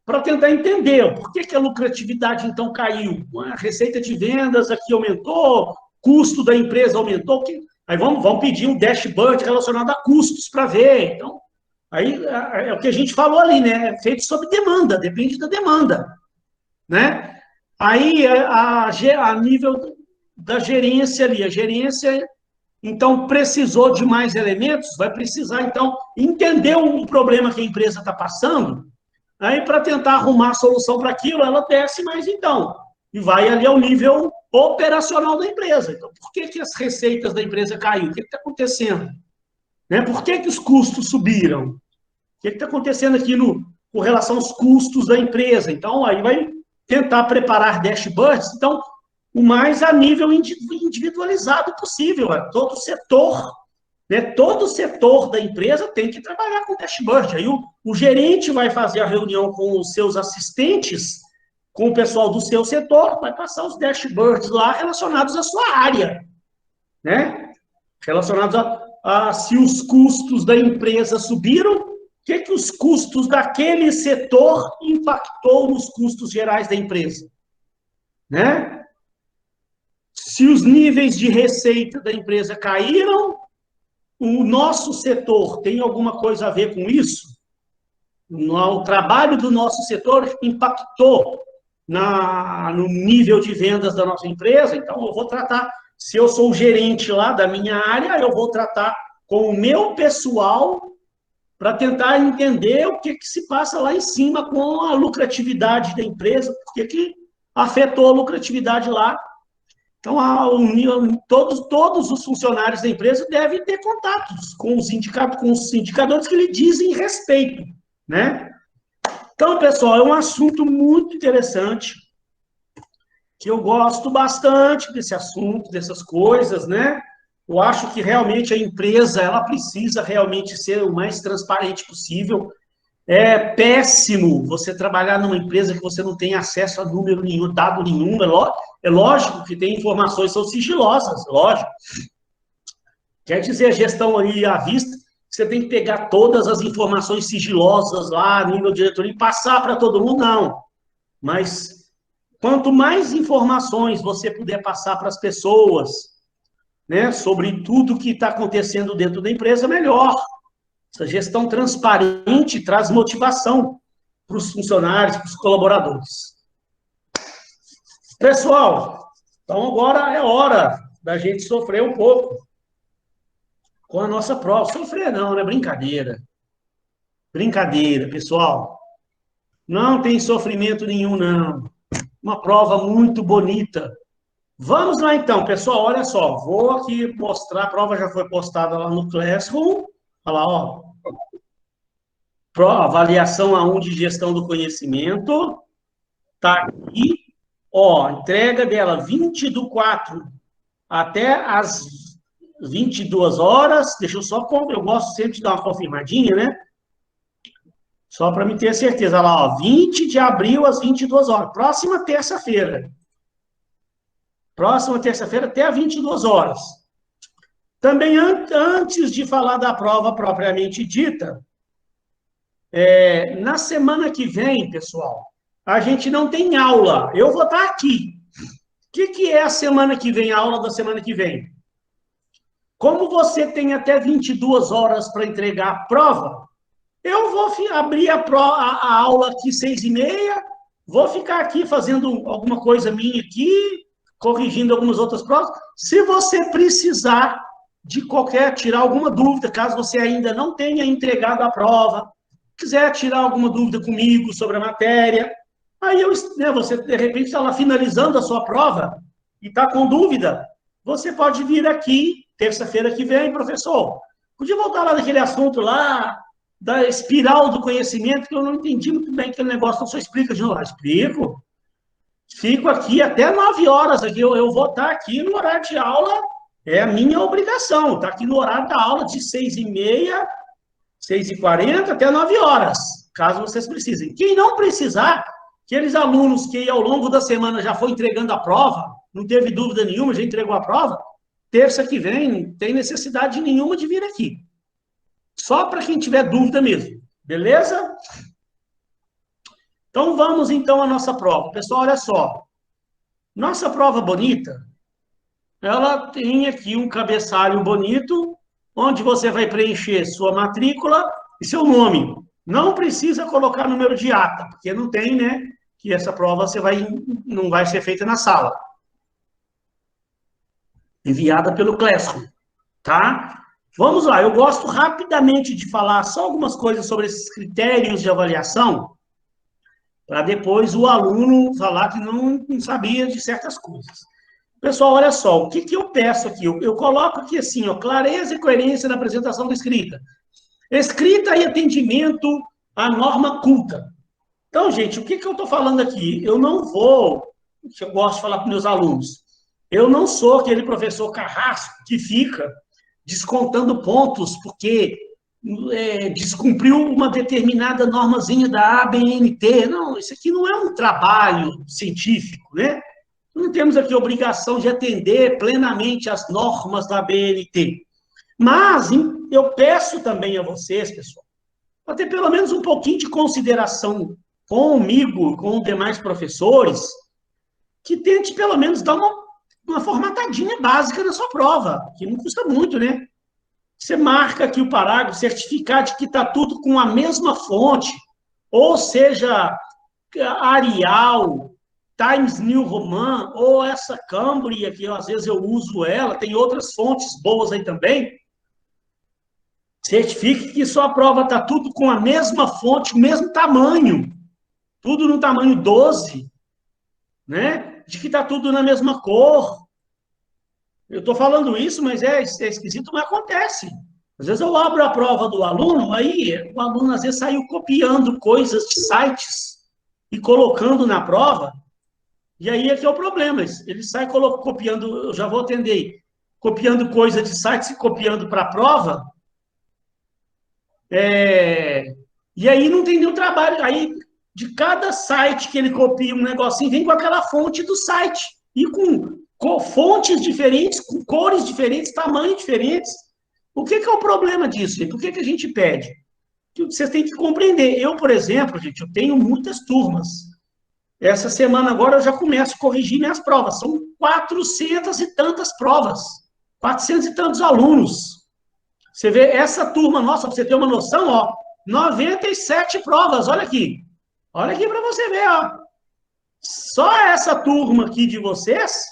para tentar entender por que a lucratividade, então, caiu. A receita de vendas aqui aumentou, custo da empresa aumentou. Aí vamos pedir um dashboard relacionado a custos para ver. Então, aí é o que a gente falou ali, né? É feito sob demanda, depende da demanda, né? Aí, a nível da gerência ali, a gerência, então, precisou de mais elementos, vai precisar, então, entender o problema que a empresa está passando, aí, para tentar arrumar a solução para aquilo, ela desce mais, então, e vai ali ao nível operacional da empresa. Então, por que as receitas da empresa caíram? O que está acontecendo? Né? Por que os custos subiram? O que está acontecendo aqui com relação aos custos da empresa? Então, aí vai tentar preparar dashboards, então, o mais a nível individualizado possível. Todo setor, né? Todo setor da empresa tem que trabalhar com dashboard. Aí o gerente vai fazer a reunião com os seus assistentes, com o pessoal do seu setor, vai passar os dashboards lá relacionados à sua área, né? Relacionados a se os custos da empresa subiram, o que os custos daquele setor impactou nos custos gerais da empresa, né? Se os níveis de receita da empresa caíram, o nosso setor tem alguma coisa a ver com isso? O trabalho do nosso setor impactou no nível de vendas da nossa empresa, então eu vou tratar, se eu sou o gerente lá da minha área, eu vou tratar com o meu pessoal para tentar entender o que se passa lá em cima com a lucratividade da empresa, por que afetou a lucratividade lá. Então, todos os funcionários da empresa devem ter contatos com os indicadores que lhe dizem respeito, né? Então, pessoal, é um assunto muito interessante, que eu gosto bastante desse assunto, dessas coisas, né? Eu acho que realmente a empresa, ela precisa realmente ser o mais transparente possível. É péssimo você trabalhar numa empresa que você não tem acesso a número nenhum, dado nenhum. É lógico que tem informações que são sigilosas, lógico. Quer dizer, a gestão ali à vista, você tem que pegar todas as informações sigilosas lá, nível diretoria, e passar para todo mundo, não. Mas quanto mais informações você puder passar para as pessoas, né, sobre tudo que está acontecendo dentro da empresa, melhor. Essa gestão transparente traz motivação para os funcionários, para os colaboradores. Pessoal, então agora é hora da gente sofrer um pouco com a nossa prova. Sofrer não, né? Brincadeira. Brincadeira, pessoal. Não tem sofrimento nenhum, não. Uma prova muito bonita. Vamos lá, então, pessoal. Olha só. Vou aqui mostrar. A prova já foi postada lá no Classroom. Olha lá, ó. Avaliação A1 de gestão do conhecimento. Tá aqui. Ó, entrega dela 20/4 até as 22 horas. Deixa eu só. Eu gosto sempre de dar uma confirmadinha, né? Só para me ter certeza. Olha lá, ó, 20 de abril às 22 horas. Próxima terça-feira. Próxima terça-feira até às 22 horas. Também, antes de falar da prova propriamente dita, na semana que vem, pessoal, a gente não tem aula. Eu vou estar aqui. O que é a semana que vem, a aula da semana que vem? Como você tem até 22 horas para entregar a prova, eu vou abrir a aula aqui 6h30, vou ficar aqui fazendo alguma coisa minha aqui, corrigindo algumas outras provas. Se você precisar de tirar alguma dúvida, caso você ainda não tenha entregado a prova, quiser tirar alguma dúvida comigo sobre a matéria, aí você, de repente, está lá finalizando a sua prova e está com dúvida, você pode vir aqui, terça-feira que vem, professor. Podia voltar lá naquele assunto lá, da espiral do conhecimento, que eu não entendi muito bem aquele negócio, não só explica de novo. Explico. Fico aqui até 9 horas, aqui, eu vou estar aqui no horário de aula, é a minha obrigação, estar aqui no horário da aula de 6h30, 6h40 até 9 horas, caso vocês precisem. Quem não precisar, aqueles alunos que ao longo da semana já foi entregando a prova, não teve dúvida nenhuma, já entregou a prova, terça que vem, não tem necessidade nenhuma de vir aqui. Só para quem tiver dúvida mesmo, beleza? Então, vamos então à nossa prova. Pessoal, olha só. Nossa prova bonita, ela tem aqui um cabeçalho bonito, onde você vai preencher sua matrícula e seu nome. Não precisa colocar número de ata, porque não tem, né? Que essa prova não vai ser feita na sala. Enviada pelo Classroom, tá? Vamos lá, eu gosto rapidamente de falar só algumas coisas sobre esses critérios de avaliação, para depois o aluno falar que não sabia de certas coisas. Pessoal, olha só, o que eu peço aqui? Eu coloco aqui assim, ó, clareza e coerência na apresentação da escrita. Escrita e atendimento à norma culta. Então, gente, o que eu estou falando aqui? Eu não vou, eu gosto de falar para meus alunos, eu não sou aquele professor carrasco que fica descontando pontos porque descumpriu uma determinada normazinha da ABNT. Não, isso aqui não é um trabalho científico, né? Não temos aqui obrigação de atender plenamente as normas da ABNT. Mas eu peço também a vocês, pessoal, para ter pelo menos um pouquinho de consideração comigo, com os demais professores, que tente pelo menos dar uma formatadinha básica na sua prova, que não custa muito, né? Você marca aqui o parágrafo, certificar de que está tudo com a mesma fonte, ou seja, Arial, Times New Roman, ou essa Cambria, que às vezes eu uso ela, tem outras fontes boas aí também. Certifique que sua prova está tudo com a mesma fonte, o mesmo tamanho, tudo no tamanho 12, né? De que está tudo na mesma cor. Eu estou falando isso, mas é esquisito, mas acontece. Às vezes eu abro a prova do aluno, aí o aluno às vezes saiu copiando coisas de sites e colocando na prova, e aí é que é o problema. Ele sai copiando, eu já vou atender, copiando coisa de sites e copiando para a prova, e E aí não tem nenhum trabalho. Aí, de cada site que ele copia um negocinho, vem com aquela fonte do site. E com fontes diferentes, com cores diferentes, tamanhos diferentes. O que é o problema disso? Gente? Por que a gente pede? Que vocês têm que compreender. Eu, por exemplo, gente, eu tenho muitas turmas. Essa semana agora eu já começo a corrigir minhas provas. São 400 e tantas provas. 400 e tantos alunos. Você vê essa turma nossa, para você ter uma noção, ó, 97 provas, olha aqui. Olha aqui para você ver, ó. Só essa turma aqui de vocês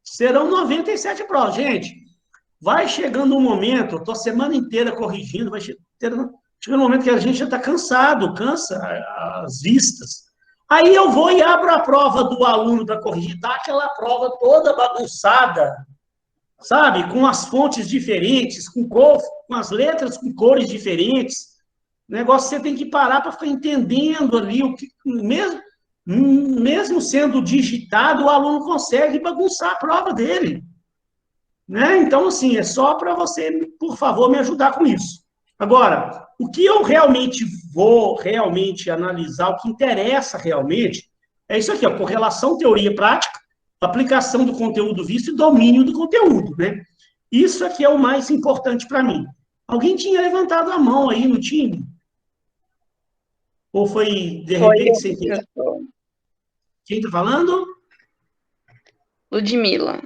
serão 97 provas. Gente, vai chegando um momento, eu estou a semana inteira corrigindo, vai chegando um momento que a gente já está cansado, cansa as vistas. Aí eu vou e abro a prova do aluno para corrigir, dá aquela prova toda bagunçada, sabe? Com as fontes diferentes, com as letras com cores diferentes. O negócio você tem que parar para ficar entendendo ali o que, mesmo sendo digitado, o aluno consegue bagunçar a prova dele. Né? Então, assim, é só para você, por favor, me ajudar com isso. Agora, o que eu realmente vou analisar, o que interessa realmente, é isso aqui, ó, correlação teoria-prática, aplicação do conteúdo visto e domínio do conteúdo, né? Isso aqui é o mais importante para mim. Alguém tinha levantado a mão aí no time? Ou foi, de repente, sem querer? Quem está falando? Ludmila.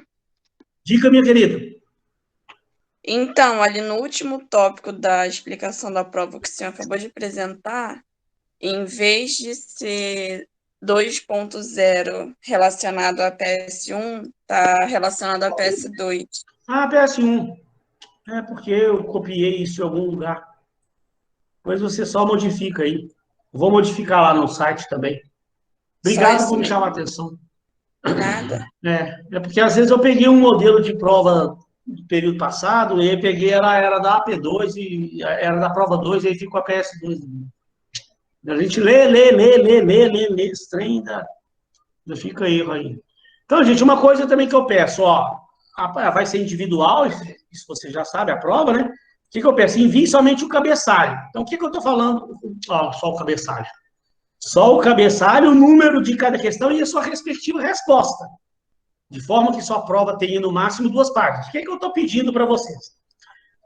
Dica, minha querida. Então, ali no último tópico da explicação da prova que o senhor acabou de apresentar, em vez de ser 2.0 relacionado a PS1, está relacionado a PS2. Ah, PS1. É porque eu copiei isso em algum lugar. Depois você só modifica aí. Vou modificar lá no site também. Obrigado por me chamar a atenção. Nada. É porque às vezes eu peguei um modelo de prova do período passado, e aí peguei, era da AP2, e era da prova 2, e aí ficou a PS2. A gente lê, esse trem ainda fica erro aí. Então, gente, uma coisa também que eu peço, ó, vai ser individual, isso você já sabe, a prova, né? O que eu peço? Envie somente o cabeçalho. Então, o que eu estou falando? Ó, só o cabeçalho. Só o cabeçalho, o número de cada questão e a sua respectiva resposta. De forma que sua prova tenha, no máximo, 2 páginas. O que eu estou pedindo para vocês?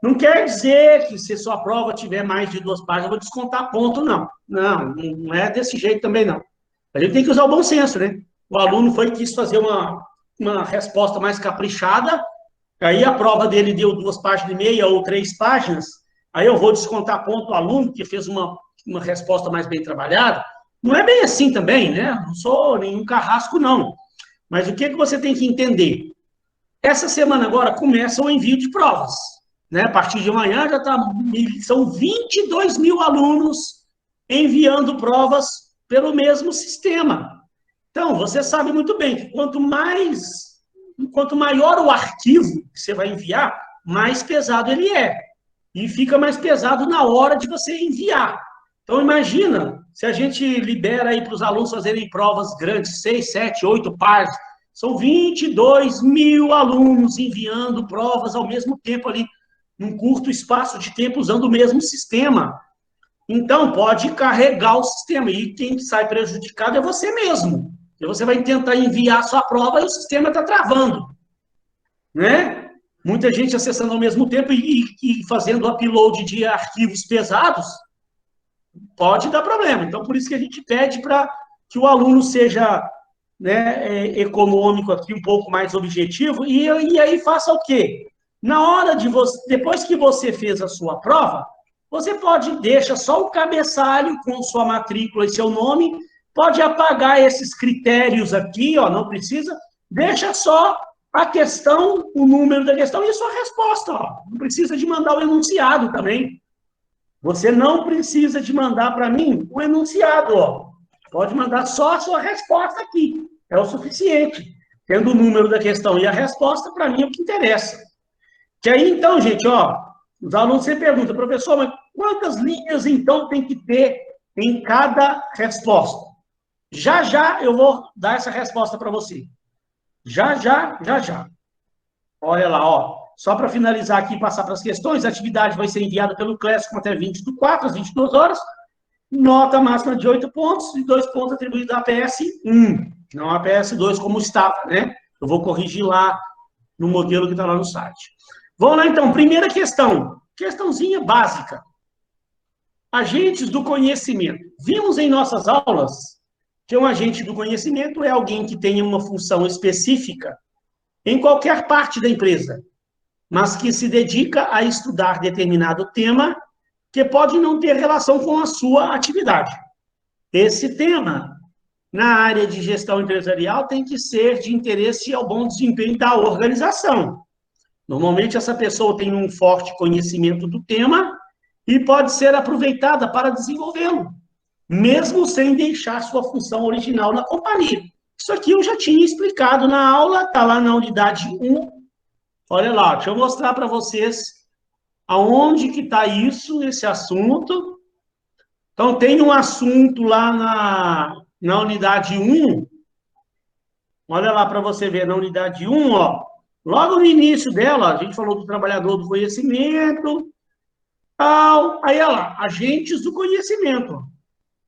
Não quer dizer que se sua prova tiver mais de 2 páginas, eu vou descontar ponto, não. Não é desse jeito também, não. A gente tem que usar o bom senso, né? O aluno quis fazer uma resposta mais caprichada, aí a prova dele deu 2 páginas e meia ou 3 páginas, aí eu vou descontar ponto ao aluno que fez uma resposta mais bem trabalhada. Não é bem assim também, né? Não sou nenhum carrasco, não. Mas o que você tem que entender? Essa semana agora começa o envio de provas. Né? A partir de amanhã são 22 mil alunos enviando provas pelo mesmo sistema. Então, você sabe muito bem que quanto maior o arquivo que você vai enviar, mais pesado ele é. E fica mais pesado na hora de você enviar. Então, imagina, se a gente libera aí para os alunos fazerem provas grandes, 6, 7, 8 páginas, são 22 mil alunos enviando provas ao mesmo tempo ali, num curto espaço de tempo, usando o mesmo sistema. Então, pode carregar o sistema. E quem sai prejudicado é você mesmo. E você vai tentar enviar a sua prova e o sistema está travando. Né? Muita gente acessando ao mesmo tempo e fazendo upload de arquivos pesados, pode dar problema. Então, por isso que a gente pede para que o aluno seja, né, econômico aqui, um pouco mais objetivo, e aí faça o quê? Na hora de depois que você fez a sua prova, você deixa só o cabeçalho com sua matrícula e seu nome, pode apagar esses critérios aqui, ó, não precisa, deixa só a questão, o número da questão e a sua resposta, ó. Não precisa de mandar o enunciado também. Você não precisa de mandar para mim o enunciado, ó. Pode mandar só a sua resposta aqui. É o suficiente. Tendo o número da questão e a resposta, para mim é o que interessa. Que aí, então, gente, ó, os alunos sempre perguntam, professor, mas quantas linhas, então, tem que ter em cada resposta? Já eu vou dar essa resposta para você. Já. Olha lá, ó. Só para finalizar aqui e passar para as questões, a atividade vai ser enviada pelo Classroom até 20 do 4, às 22 horas. nota máxima de 8 pontos e 2 pontos atribuídos à APS-1, não a APS-2 como estava, né? Eu vou corrigir lá no modelo que está lá no site. Vamos lá, então. Primeira questão. Questãozinha básica. Agentes do conhecimento. Vimos em nossas aulas que um agente do conhecimento é alguém que tem uma função específica em qualquer parte da empresa, mas que se dedica a estudar determinado tema que pode não ter relação com a sua atividade. Esse tema, na área de gestão empresarial, tem que ser de interesse ao bom desempenho da organização. Normalmente, essa pessoa tem um forte conhecimento do tema e pode ser aproveitada para desenvolvê-lo, mesmo sem deixar sua função original na companhia. Isso aqui eu já tinha explicado na aula, está lá na unidade 1. Olha lá, deixa eu mostrar para vocês aonde que está isso, esse assunto. Então, tem um assunto lá na unidade 1. Olha lá para você ver, na unidade 1, ó. Logo no início dela, a gente falou do trabalhador do conhecimento, tal. Aí, olha lá, agentes do conhecimento.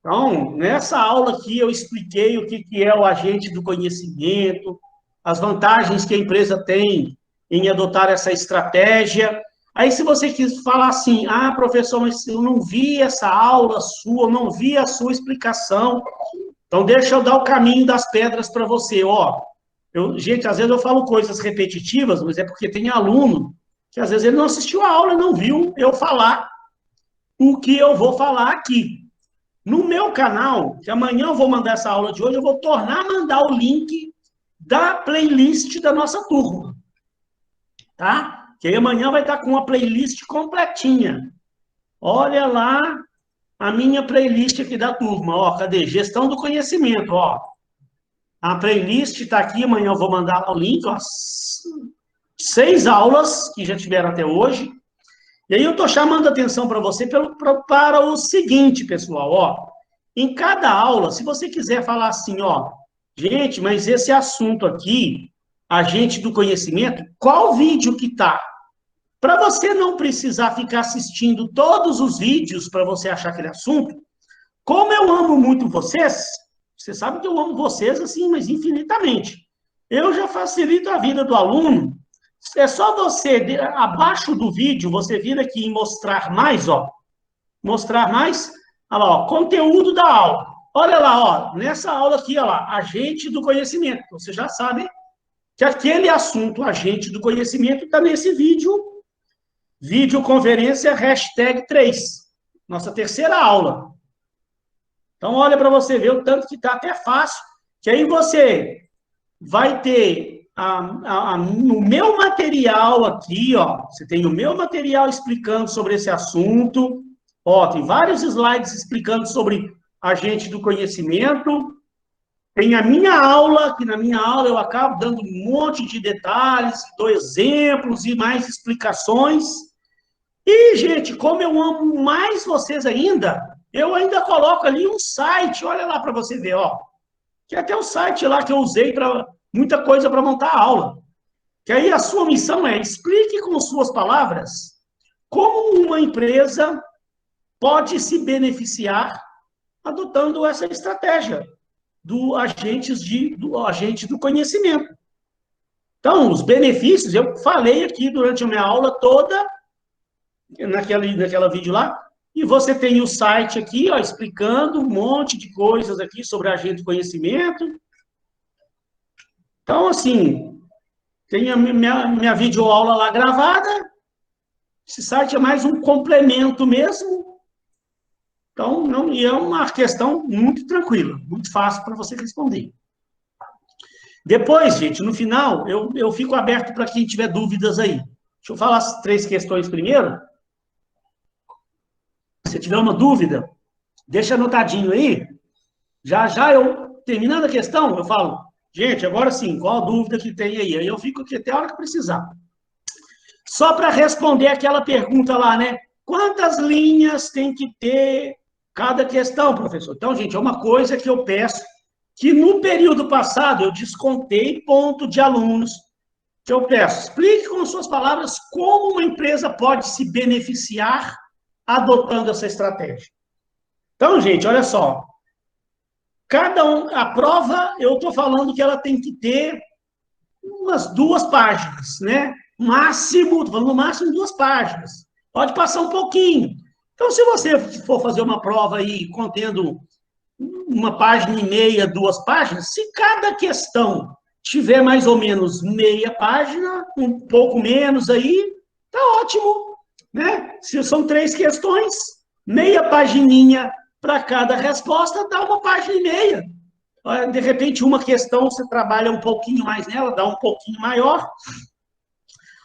Então, nessa aula aqui, eu expliquei o que é o agente do conhecimento, as vantagens que a empresa tem em adotar essa estratégia. Aí, se você quis falar assim, professor, mas eu não vi essa aula sua, eu não vi a sua explicação, então deixa eu dar o caminho das pedras para você. Ó, gente, às vezes eu falo coisas repetitivas, mas é porque tem aluno que às vezes ele não assistiu a aula, não viu eu falar o que eu vou falar aqui. No meu canal, que amanhã eu vou mandar essa aula de hoje, eu vou tornar a mandar o link da playlist da nossa turma. Tá? Que aí amanhã vai estar com uma playlist completinha. Olha lá a minha playlist aqui da turma. Ó, cadê? Gestão do conhecimento, ó. A playlist está aqui, amanhã eu vou mandar o link, ó. 6 aulas que já tiveram até hoje. E aí eu estou chamando a atenção para você para o seguinte, pessoal, ó. Em cada aula, se você quiser falar assim, ó, gente, mas esse assunto aqui, agente do conhecimento, qual vídeo que tá? Para você não precisar ficar assistindo todos os vídeos para você achar aquele assunto, como eu amo muito vocês, você sabe que eu amo vocês assim, mas infinitamente. Eu já facilito a vida do aluno. É só você, abaixo do vídeo, você vir aqui em mostrar mais, ó. Mostrar mais. Olha lá, ó, conteúdo da aula. Olha lá, ó, nessa aula aqui, ó lá, agente do conhecimento. Você já sabe que aquele assunto, agente do conhecimento, está nesse vídeo. Videoconferência #3. Nossa terceira aula. Então, olha para você ver o tanto que está até fácil. Que aí você vai ter no meu material aqui, ó, você tem o meu material explicando sobre esse assunto, ó, tem vários slides explicando sobre agente do conhecimento, tem a minha aula, que na minha aula eu acabo dando um monte de detalhes, dou exemplos e mais explicações, e, gente, como eu amo mais vocês ainda, eu ainda coloco ali um site, olha lá para você ver, ó, que é até o site lá que eu usei para muita coisa para montar a aula. Que aí a sua missão é explique com suas palavras como uma empresa pode se beneficiar adotando essa estratégia do agente do conhecimento. Então, os benefícios, eu falei aqui durante a minha aula toda, naquela vídeo lá, e você tem o site aqui, ó, explicando um monte de coisas aqui sobre agente do conhecimento. Então, assim, tem a minha videoaula lá gravada. Esse site é mais um complemento mesmo. Então, não, e é uma questão muito tranquila, muito fácil para você responder. Depois, gente, no final, eu fico aberto para quem tiver dúvidas aí. Deixa eu falar as 3 questões primeiro. Se tiver uma dúvida, deixa anotadinho aí. Já eu, terminando a questão, eu falo, gente, agora sim, qual a dúvida que tem aí? Aí eu fico aqui até a hora que precisar. Só para responder aquela pergunta lá, né? Quantas linhas tem que ter cada questão, professor? Então, gente, é uma coisa que eu peço, que no período passado eu descontei ponto de alunos, que eu peço, explique com suas palavras como uma empresa pode se beneficiar adotando essa estratégia. Então, gente, olha só. A prova, eu estou falando que ela tem que ter umas 2 páginas, né? Máximo, estou falando no máximo 2 páginas. Pode passar um pouquinho. Então, se você for fazer uma prova aí contendo 1,5 página, 2 páginas, se cada questão tiver mais ou menos meia página, um pouco menos aí, tá ótimo, né? Se são 3 questões, meia pagininha para cada resposta, dá 1,5 página. De repente, uma questão você trabalha um pouquinho mais nela, dá um pouquinho maior.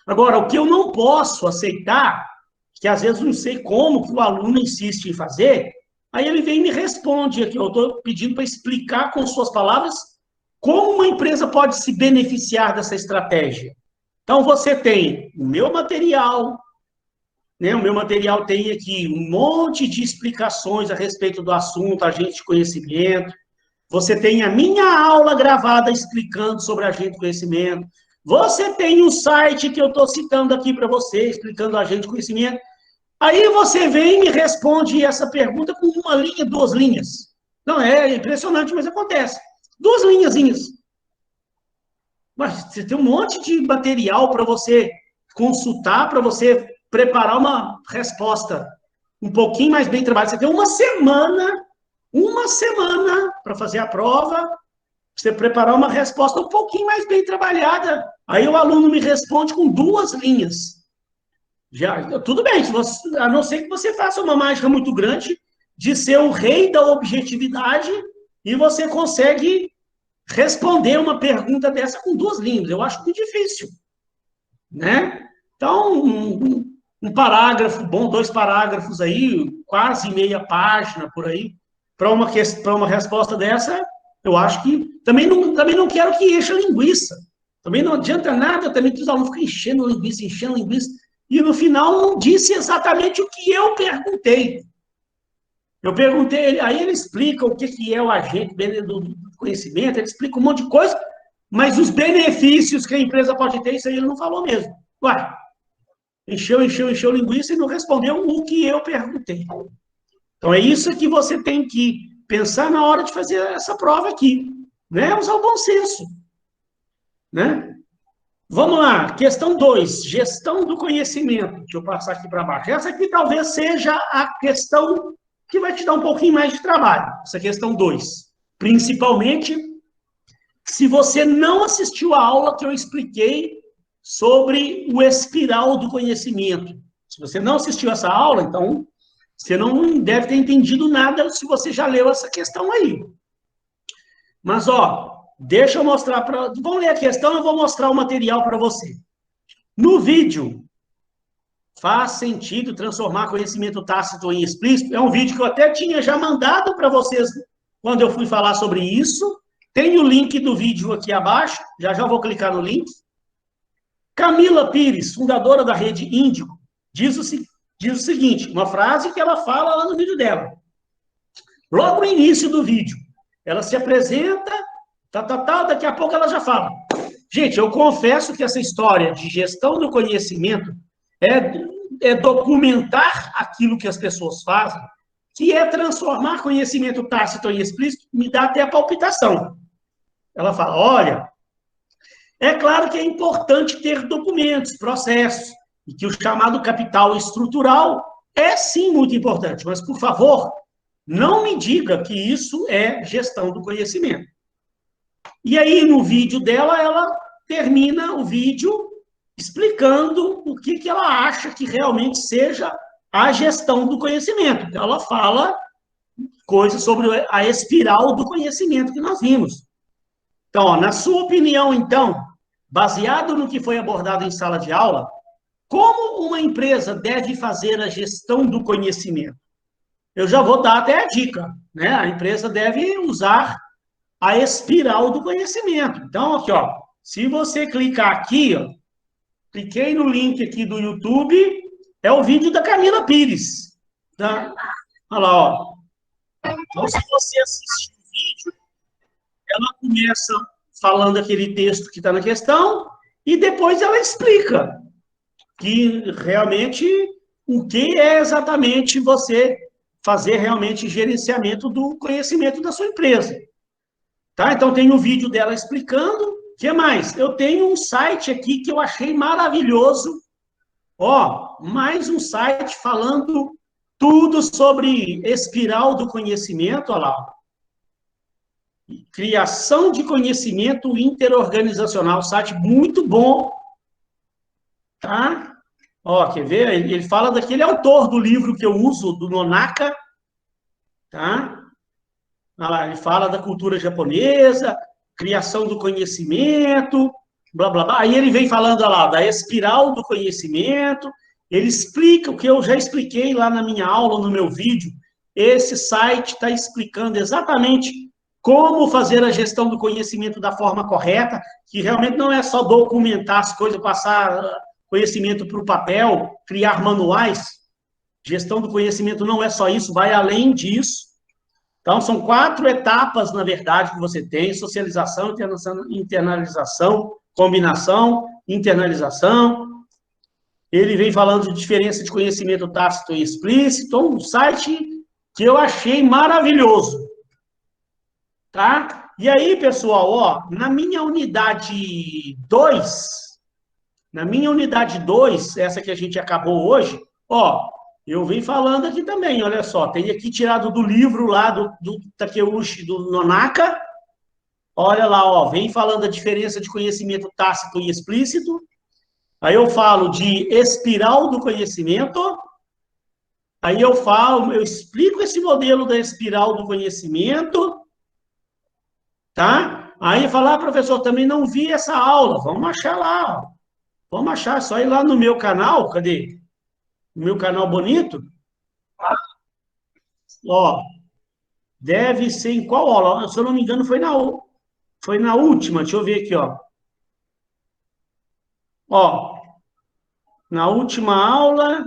Agora, o que eu não posso aceitar, que às vezes não sei como que o aluno insiste em fazer, aí ele vem e me responde aqui, eu estou pedindo para explicar com suas palavras como uma empresa pode se beneficiar dessa estratégia. Então, você tem o meu material, né? O meu material tem aqui um monte de explicações a respeito do assunto, agente de conhecimento. Você tem a minha aula gravada explicando sobre agente de conhecimento. Você tem um site que eu estou citando aqui para você, explicando agente de conhecimento. Aí você vem e me responde essa pergunta com 1 linha, 2 linhas. Não, é impressionante, mas acontece. 2 linhazinhas. Mas você tem um monte de material para você consultar, para você preparar uma resposta um pouquinho mais bem trabalhada. Você tem uma semana para fazer a prova, você preparar uma resposta um pouquinho mais bem trabalhada. Aí o aluno me responde com 2 linhas. Já, tudo bem, a não ser que você faça uma mágica muito grande de ser o rei da objetividade e você consegue responder uma pergunta dessa com 2 linhas. Eu acho muito difícil, né? Então, um parágrafo bom, 2 parágrafos aí, quase meia página por aí, para uma resposta dessa, eu acho que também não quero que encha linguiça. Também não adianta nada também que os alunos ficam enchendo linguiça, e no final não disse exatamente o que eu perguntei. Eu perguntei, aí ele explica o que é o agente do conhecimento, ele explica um monte de coisa, mas os benefícios que a empresa pode ter, isso aí ele não falou mesmo. Ué, encheu linguiça e não respondeu o que eu perguntei. Então é isso que você tem que pensar na hora de fazer essa prova aqui, né? Usar o bom senso, né? Vamos lá, questão 2, gestão do conhecimento. Deixa eu passar aqui para baixo. Essa aqui talvez seja a questão que vai te dar um pouquinho mais de trabalho, essa questão 2. Principalmente se você não assistiu a aula que eu expliquei sobre o espiral do conhecimento. Se você não assistiu essa aula, então você não deve ter entendido nada se você já leu essa questão aí. Mas, ó, deixa eu mostrar para... Vamos ler a questão, eu vou mostrar o material para você. No vídeo, faz sentido transformar conhecimento tácito em explícito? É um vídeo que eu até tinha já mandado para vocês quando eu fui falar sobre isso. Tem o link do vídeo aqui abaixo, já vou clicar no link. Camila Pires, fundadora da rede Índigo, diz o seguinte, uma frase que ela fala lá no vídeo dela. Logo no início do vídeo, ela se apresenta, daqui a pouco ela já fala. Gente, eu confesso que essa história de gestão do conhecimento é documentar aquilo que as pessoas fazem, que é transformar conhecimento tácito em explícito, me dá até a palpitação. Ela fala, olha, é claro que é importante ter documentos, processos, e que o chamado capital estrutural é sim muito importante, mas, por favor, não me diga que isso é gestão do conhecimento. E aí, no vídeo dela, ela termina o vídeo explicando o que ela acha que realmente seja a gestão do conhecimento. Ela fala coisas sobre a espiral do conhecimento que nós vimos. Então, ó, na sua opinião, então, baseado no que foi abordado em sala de aula, como uma empresa deve fazer a gestão do conhecimento? Eu já vou dar até a dica, né? A empresa deve usar a espiral do conhecimento. Então, aqui, ó, se você clicar aqui, ó, cliquei no link aqui do YouTube, é o vídeo da Camila Pires. Tá? Olha lá, ó. Então, se você assistir o vídeo, ela começa falando aquele texto que está na questão e depois ela explica que realmente o que é exatamente você fazer realmente gerenciamento do conhecimento da sua empresa. Tá? Então, tem um vídeo dela explicando. O que mais? Eu tenho um site aqui que eu achei maravilhoso. Ó, mais um site falando tudo sobre espiral do conhecimento, olha lá. Criação de conhecimento interorganizacional, site muito bom, tá? Ó, quer ver? Ele fala daquele autor do livro que eu uso, do Nonaka, tá? Olha lá, ele fala da cultura japonesa, criação do conhecimento, blá, blá, blá. Aí ele vem falando, olha lá, da espiral do conhecimento. Ele explica o que eu já expliquei lá na minha aula, no meu vídeo. Esse site está explicando exatamente como fazer a gestão do conhecimento da forma correta, que realmente não é só documentar as coisas, passar conhecimento para o papel, criar manuais. Gestão do conhecimento não é só isso, vai além disso. Então, são 4 etapas, na verdade, que você tem: socialização, internalização, combinação, internalização. Ele vem falando de diferença de conhecimento tácito e explícito, um site que eu achei maravilhoso. Tá? E aí, pessoal, ó, na minha unidade 2, essa que a gente acabou hoje, ó, eu vim falando aqui também, olha só, tem aqui tirado do livro lá do Takeuchi, do Nonaka, olha lá, ó, vem falando a diferença de conhecimento tácito e explícito, aí eu falo de espiral do conhecimento, aí eu explico esse modelo da espiral do conhecimento, tá? Aí falar, professor, também não vi essa aula, vamos achar lá, ó. Vamos achar, só ir lá no meu canal, cadê? No meu canal bonito. Ó, deve ser em qual aula? Se eu não me engano, foi na última, deixa eu ver aqui, ó. Ó, na última aula...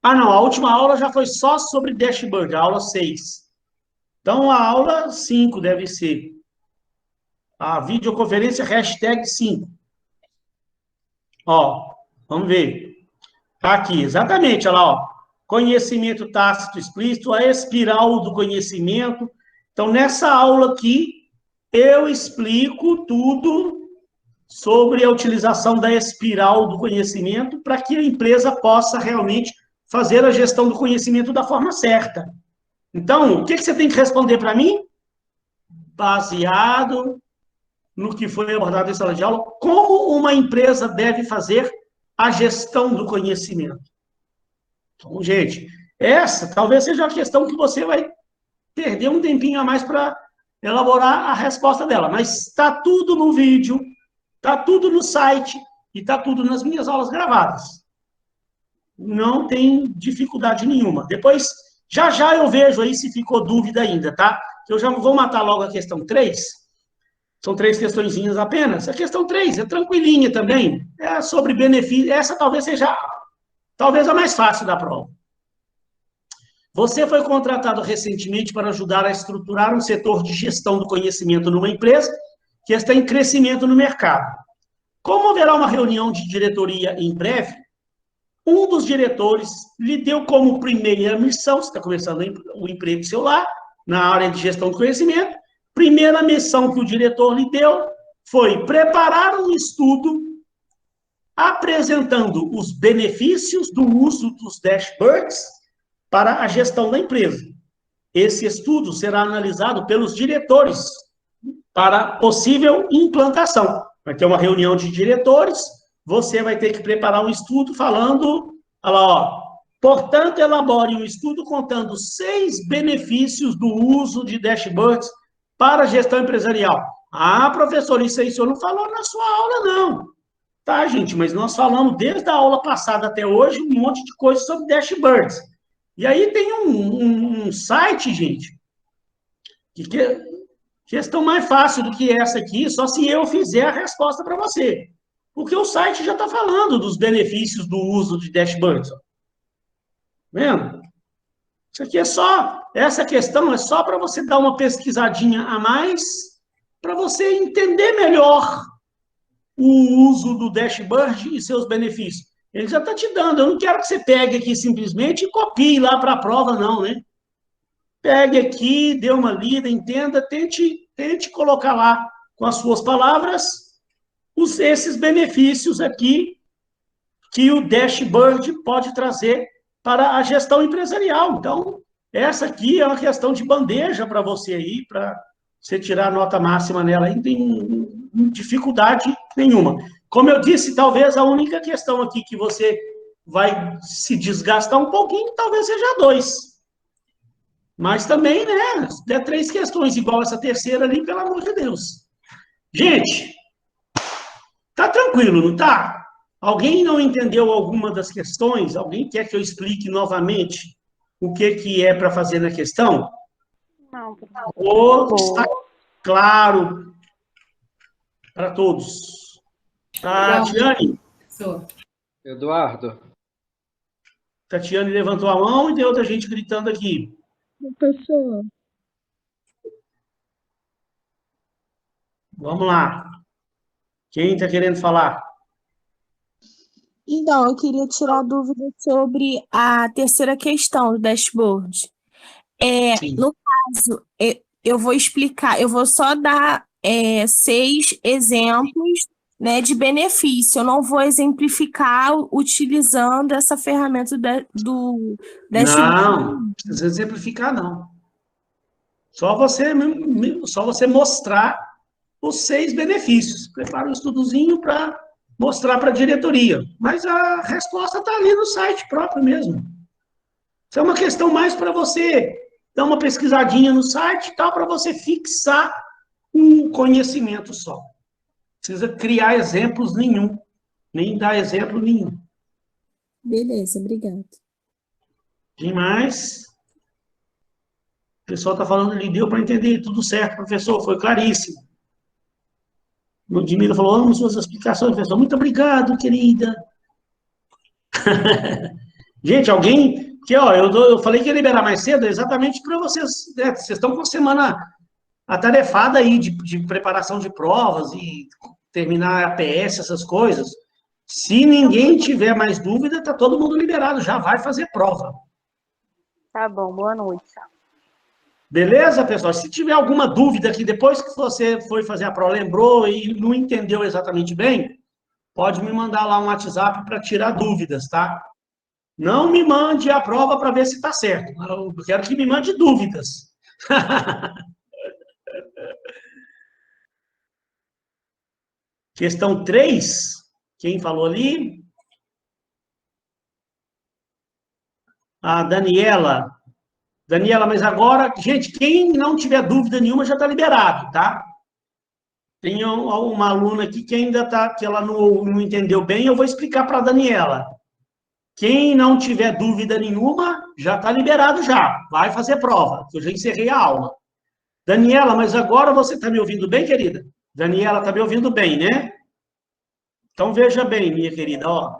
Ah, não, a última aula já foi só sobre dashboard, a aula 6. Então, a aula 5 deve ser. A videoconferência #5. Ó, vamos ver. Tá aqui, exatamente, olha lá, ó. Conhecimento tácito explícito, a espiral do conhecimento. Então, nessa aula aqui, eu explico tudo sobre a utilização da espiral do conhecimento para que a empresa possa realmente fazer a gestão do conhecimento da forma certa. Então, o que você tem que responder para mim? Baseado no que foi abordado em sala de aula, como uma empresa deve fazer a gestão do conhecimento. Então, gente, essa talvez seja a questão que você vai perder um tempinho a mais para elaborar a resposta dela, mas está tudo no vídeo, está tudo no site e está tudo nas minhas aulas gravadas. Não tem dificuldade nenhuma. Depois, já eu vejo aí se ficou dúvida ainda, tá? Eu já vou matar logo a questão 3. São 3 questõezinhas apenas. A questão 3 é tranquilinha também. É sobre benefício. Essa talvez seja a mais fácil da prova. Você foi contratado recentemente para ajudar a estruturar um setor de gestão do conhecimento numa empresa que está em crescimento no mercado. Como haverá uma reunião de diretoria em breve, um dos diretores lhe deu como primeira missão, você está começando o emprego seu lá, na área de gestão do conhecimento, primeira missão que o diretor lhe deu foi preparar um estudo apresentando os benefícios do uso dos dashboards para a gestão da empresa. Esse estudo será analisado pelos diretores para possível implantação. Vai ter uma reunião de diretores, você vai ter que preparar um estudo falando, olha lá, ó, portanto, elabore um estudo contando 6 benefícios do uso de dashboards para a gestão empresarial. Ah, professor, isso aí o senhor não falou na sua aula, não. Tá, gente, mas nós falamos desde a aula passada até hoje um monte de coisa sobre dashboards. E aí tem um site, gente, que questão mais fácil do que essa aqui, só se eu fizer a resposta para você. Porque o site já está falando dos benefícios do uso de dashboards. Vendo? Isso aqui é só, essa questão é só para você dar uma pesquisadinha a mais, para você entender melhor o uso do dashboard e seus benefícios. Ele já está te dando. Eu não quero que você pegue aqui simplesmente e copie lá para a prova, não, né? Pegue aqui, dê uma lida, entenda, tente colocar lá com as suas palavras esses benefícios aqui que o dashboard pode trazer para a gestão empresarial. Então, essa aqui é uma questão de bandeja para você aí, para você tirar a nota máxima nela, aí não tem dificuldade nenhuma. Como eu disse, talvez a única questão aqui que você vai se desgastar um pouquinho, talvez seja 2. Mas também, né, é 3 questões, igual essa terceira ali, pelo amor de Deus. Gente, tá tranquilo, não tá? Alguém não entendeu alguma das questões? Alguém quer que eu explique novamente o que é para fazer na questão? Não, Ou está claro para todos? Tatiane? Eduardo. Tatiane levantou a mão e tem outra gente gritando aqui. Professor. Vamos lá. Quem está querendo falar? Então, eu queria tirar dúvida sobre a terceira questão do dashboard. Sim. No caso, eu vou explicar, eu vou só dar 6 exemplos, né, de benefício. Eu não vou exemplificar utilizando essa ferramenta do dashboard. Não precisa exemplificar, não. Só você mostrar os 6 benefícios. Prepara um estudozinho para mostrar para a diretoria. Mas a resposta está ali no site próprio mesmo. Isso é uma questão mais para você dar uma pesquisadinha no site e tal, para você fixar um conhecimento só. Não precisa criar exemplos nenhum, nem dar exemplo nenhum. Beleza, obrigada. Tem mais? O pessoal está falando ali, deu para entender, tudo certo, professor, foi claríssimo. Ludmila falou, amo suas explicações, professor. Muito obrigado, querida. Gente, alguém... Que, ó, eu falei que ia liberar mais cedo, exatamente para vocês, né? Vocês estão com a semana atarefada aí de preparação de provas e terminar a APS, essas coisas. Se ninguém tiver mais dúvida, tá todo mundo liberado, já vai fazer prova. Tá bom, boa noite. Beleza, pessoal? Se tiver alguma dúvida que depois que você foi fazer a prova, lembrou e não entendeu exatamente bem, pode me mandar lá um WhatsApp para tirar dúvidas, tá? Não me mande a prova para ver se está certo. Eu quero que me mande dúvidas. Questão 3. Quem falou ali? A Daniela. Daniela, mas agora, gente, quem não tiver dúvida nenhuma já está liberado, tá? Tem uma aluna aqui que ainda está, que ela não entendeu bem, eu vou explicar para a Daniela. Quem não tiver dúvida nenhuma, já está liberado já. Vai fazer prova, que eu já encerrei a aula. Daniela, mas agora você está me ouvindo bem, querida? Daniela, está me ouvindo bem, né? Então, veja bem, minha querida, ó.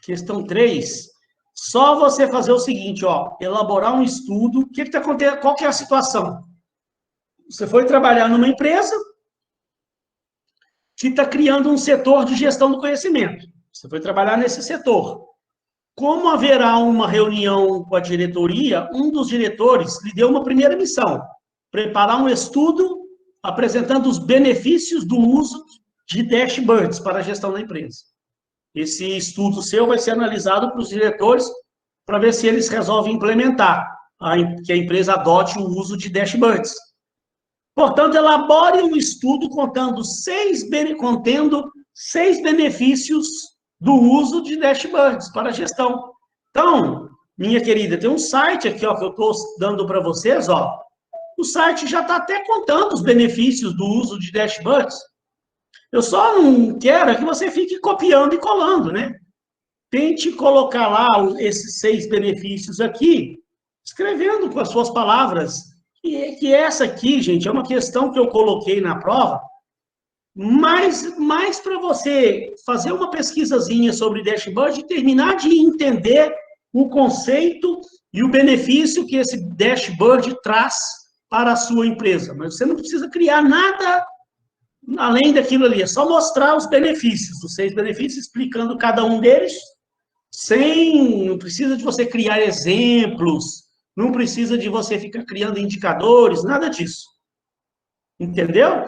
Questão 3. Só você fazer o seguinte, ó. Elaborar um estudo. O que está acontecendo? Qual que é a situação? Você foi trabalhar numa empresa que está criando um setor de gestão do conhecimento. Você foi trabalhar nesse setor. Como haverá uma reunião com a diretoria, um dos diretores lhe deu uma primeira missão, preparar um estudo apresentando os benefícios do uso de dashboards para a gestão da empresa. Esse estudo seu vai ser analisado para os diretores para ver se eles resolvem implementar, que a empresa adote o uso de dashboards. Portanto, elabore um estudo contendo 6 benefícios do uso de dashboards para a gestão. Então, minha querida, tem um site aqui, ó, que eu estou dando para vocês, ó. O site já está até contando os benefícios do uso de dashboards. Eu só não quero que você fique copiando e colando, né? Tente colocar lá esses 6 benefícios aqui, escrevendo com as suas palavras. Que essa aqui, gente, é uma questão que eu coloquei na prova, mais para você fazer uma pesquisazinha sobre dashboard e terminar de entender o conceito e o benefício que esse dashboard traz para a sua empresa. Mas você não precisa criar nada além daquilo ali, é só mostrar os benefícios, os 6 benefícios, explicando cada um deles, não precisa de você criar exemplos, não precisa de você ficar criando indicadores, nada disso. Entendeu?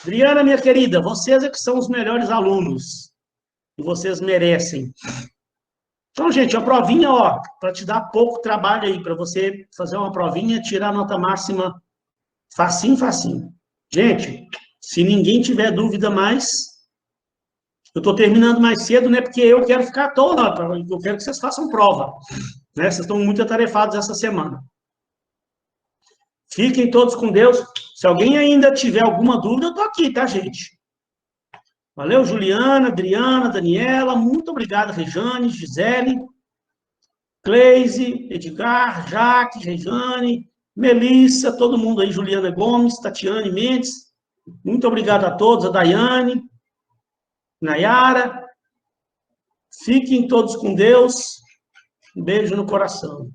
Adriana, minha querida, vocês é que são os melhores alunos. E vocês merecem. Então, gente, a provinha, ó, para te dar pouco trabalho aí, para você fazer uma provinha, tirar a nota máxima facinho, facinho. Gente, se ninguém tiver dúvida mais, eu estou terminando mais cedo, né? Porque eu quero ficar à toa, não, eu quero que vocês façam prova. Né? Vocês estão muito atarefados essa semana. Fiquem todos com Deus. Se alguém ainda tiver alguma dúvida, eu estou aqui, tá, gente? Valeu, Juliana, Adriana, Daniela, muito obrigado, Rejane, Gisele, Cleise, Edgar, Jaque, Rejane, Melissa, todo mundo aí, Juliana Gomes, Tatiane Mendes, muito obrigado a todos, a Daiane, Nayara, fiquem todos com Deus, um beijo no coração.